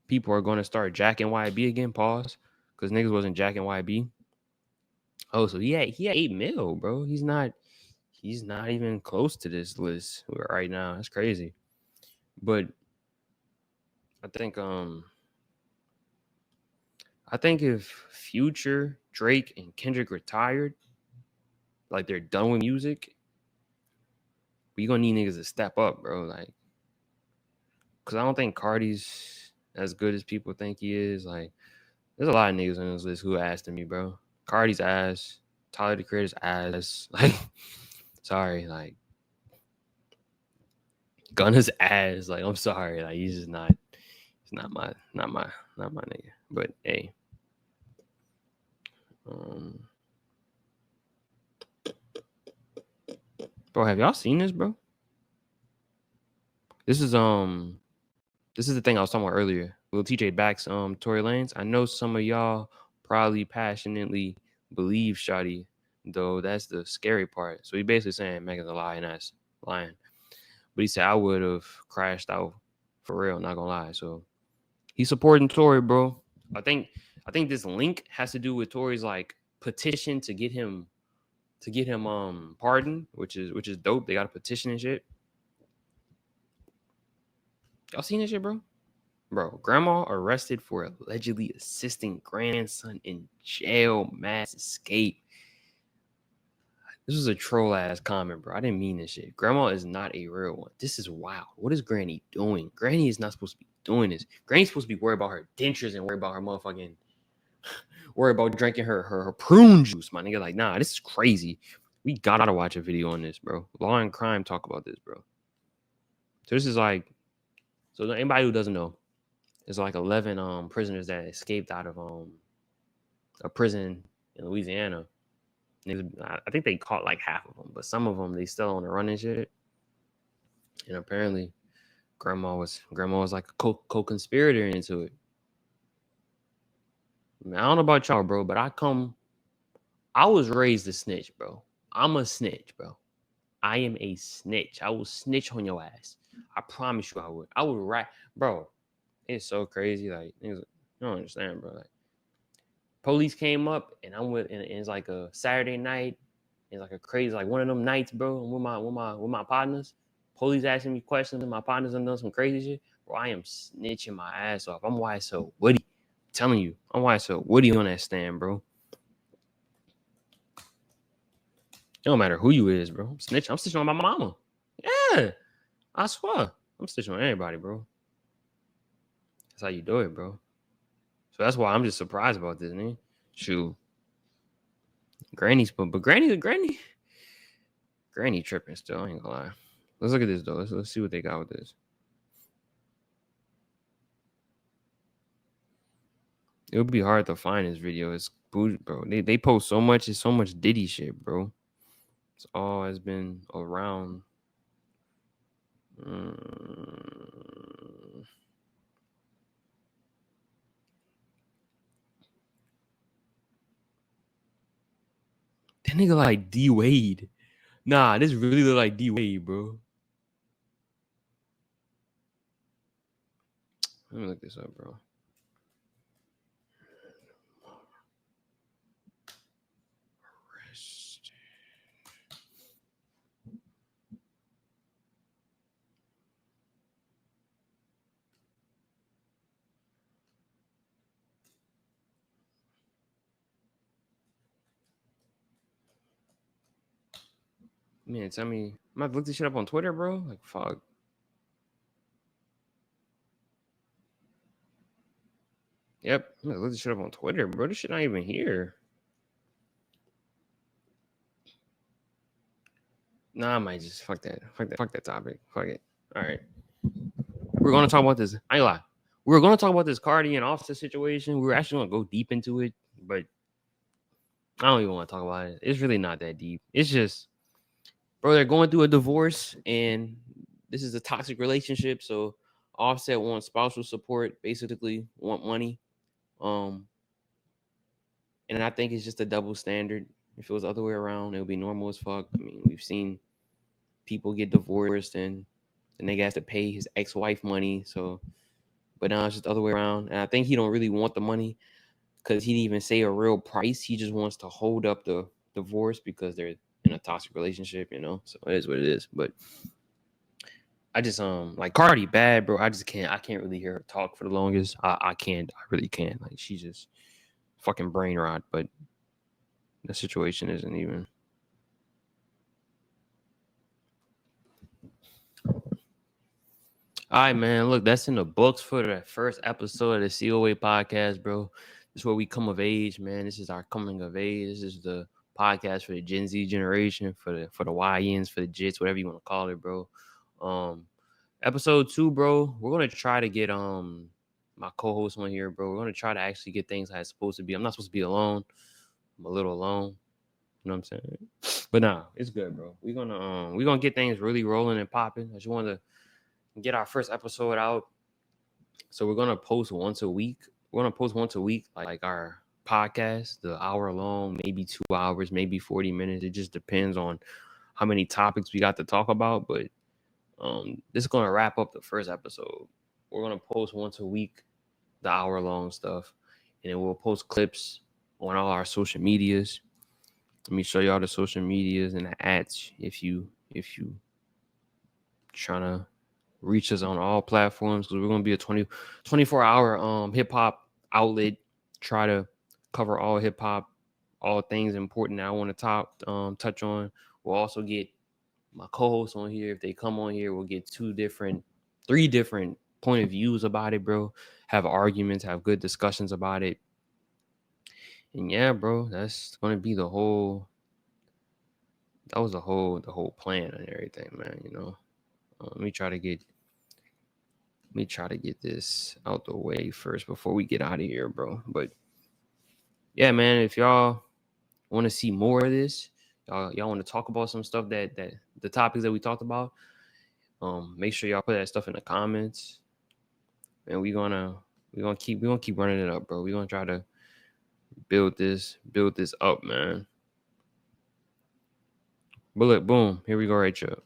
people are going to start jacking YB again. Pause, because niggas wasn't jacking YB. Oh, so he had 8 mil, bro. He's not even close to this list right now. That's crazy. But I think if Future, Drake, and Kendrick retired, like they're done with music, we gonna need niggas to step up, bro. Like, cause I don't think Cardi's as good as people think he is. Like, there's a lot of niggas on this list who asked me, bro. Cardi's ass, Tyler the Creator's ass. Like, sorry, like Gunna's ass. Like, I'm sorry, like he's just not. It's not my nigga. But hey, bro, have y'all seen this, bro? This is the thing I was talking about earlier. Lil Tjay backs Tory Lanez. I know some of y'all probably passionately believe Shawty, though that's the scary part. So he basically saying Megan's a lying ass lying. But he said I would have crashed out for real, not gonna lie. So he's supporting Tory, bro. I think this link has to do with Tory's like petition to get him pardoned, which is dope. They got a petition and shit. Y'all seen this shit, bro? Bro, grandma arrested for allegedly assisting grandson in jail mass escape. This was a troll ass comment, bro. I didn't mean this shit. Grandma is not a real one. This is wild. What is Granny doing? Granny is not supposed to be doing this. Granny's supposed to be worried about her dentures and worried about her motherfucking worried about drinking her prune juice, my nigga. Like, nah, this is crazy. We gotta watch a video on this, bro. Law and Crime talk about this, bro. So this is like, so anybody who doesn't know, there's like 11 prisoners that escaped out of a prison in Louisiana. I think they caught like half of them, but some of them they still on the run and shit. And apparently, grandma was like a co-conspirator into it. I mean, I don't know about y'all, bro, but I was raised a snitch, bro. I'm a snitch, bro. I am a snitch. I will snitch on your ass. I promise you I would. I would rat, bro. It's so crazy. Like, you don't understand, bro. Like, police came up and I'm with, and it's like a Saturday night. It's like a crazy, like one of them nights, bro. I'm with my partners. Police asking me questions and my partners have done some crazy shit. Bro, I am snitching my ass off. I'm YSL Woody. I'm telling you, I'm YSL Woody on that stand, bro. It don't matter who you is, bro. I'm snitching on my mama. Yeah. I swear. I'm snitching on anybody, bro. That's how you do it, bro. So that's why I'm just surprised about this, man. Shoot. Granny's, but Granny tripping still. I ain't gonna lie. Let's look at this though. Let's see what they got with this. It would be hard to find this video. It's bougie, bro. They post so much. It's so much Diddy shit, bro. It's all has been around. That nigga like D Wade. Nah, this really look like D Wade, bro. Let me look this up, bro. Man, tell me, I'm gonna look this shit up on Twitter, bro. Like, fuck. Yep, I'm gonna look this shit up on Twitter, bro. This shit not even here. Nah, I might just fuck that topic. Fuck it. All right. We're gonna talk about this. I ain't lie. We're gonna talk about this Cardi and Offset situation. We're actually gonna go deep into it, but I don't even want to talk about it. It's really not that deep. It's just, bro, they're going through a divorce and this is a toxic relationship. So Offset wants spousal support, basically want money. And I think it's just a double standard. If it was the other way around, it would be normal as fuck. I mean, we've seen people get divorced and the nigga has to pay his ex-wife money. So, but now it's just the other way around. And I think he don't really want the money because he didn't even say a real price. He just wants to hold up the divorce because they're in a toxic relationship, you know? So it is what it is. But I just, like Cardi bad, bro. I can't really hear her talk for the longest. I really can't. Like, she just fucking brain rot, but the situation isn't even. All right, man. Look, that's in the books for the first episode of the COA podcast, bro. This is where we come of age, man. This is our coming of age. This is the podcast for the Gen Z generation, for the YNs, for the Jits, whatever you want to call it, bro. Episode 2, bro. We're gonna try to get my co-host on here, bro. We're gonna try to actually get things how it's supposed to be. I'm not supposed to be alone. I'm a little alone. You know what I'm saying? But nah, it's good, bro. We're gonna get things really rolling and popping. I just want to get our first episode out. So we're gonna post once a week. We're gonna post once a week, like our podcast, the hour long, maybe 2 hours, maybe 40 minutes. It just depends on how many topics we got to talk about. But this is gonna wrap up the first episode. We're gonna post once a week, the hour long stuff, and then we'll post clips on all our social medias. Let me show y'all the social medias and the ads if you trying to reach us on all platforms because we're gonna be a 24-hour hip hop outlet. Try to cover all hip hop, all things important that I want to touch on. We'll also get my co-hosts on here. If they come on here, we'll get 3 different point of views about it, bro. Have arguments, have good discussions about it. And yeah, bro, that's gonna be the whole plan and everything, man. You know, let me try to get this out the way first before we get out of here, bro. But yeah, man, if y'all want to see more of this, y'all want to talk about some stuff that the topics that we talked about, make sure y'all put that stuff in the comments. And we're gonna keep running it up, bro. We're gonna try to build this up, man. But look, boom, here we go, right up.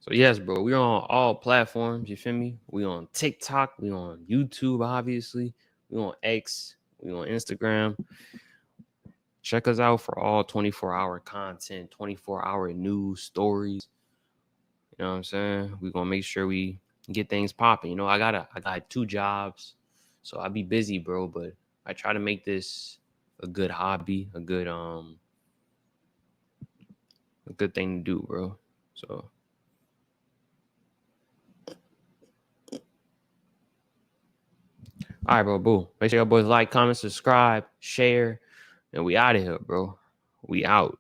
So yes, bro, we're on all platforms. You feel me? We on TikTok, we on YouTube, obviously. We on X, we on Instagram. Check us out for all 24-hour content, 24-hour news stories. You know what I'm saying? We're gonna make sure we get things popping. You know, I got 2 jobs, so I be busy, bro. But I try to make this a good hobby, a good thing to do, bro. So. All right, bro. Boo. Make sure y'all boys like, comment, subscribe, share, and we out of here, bro. We out.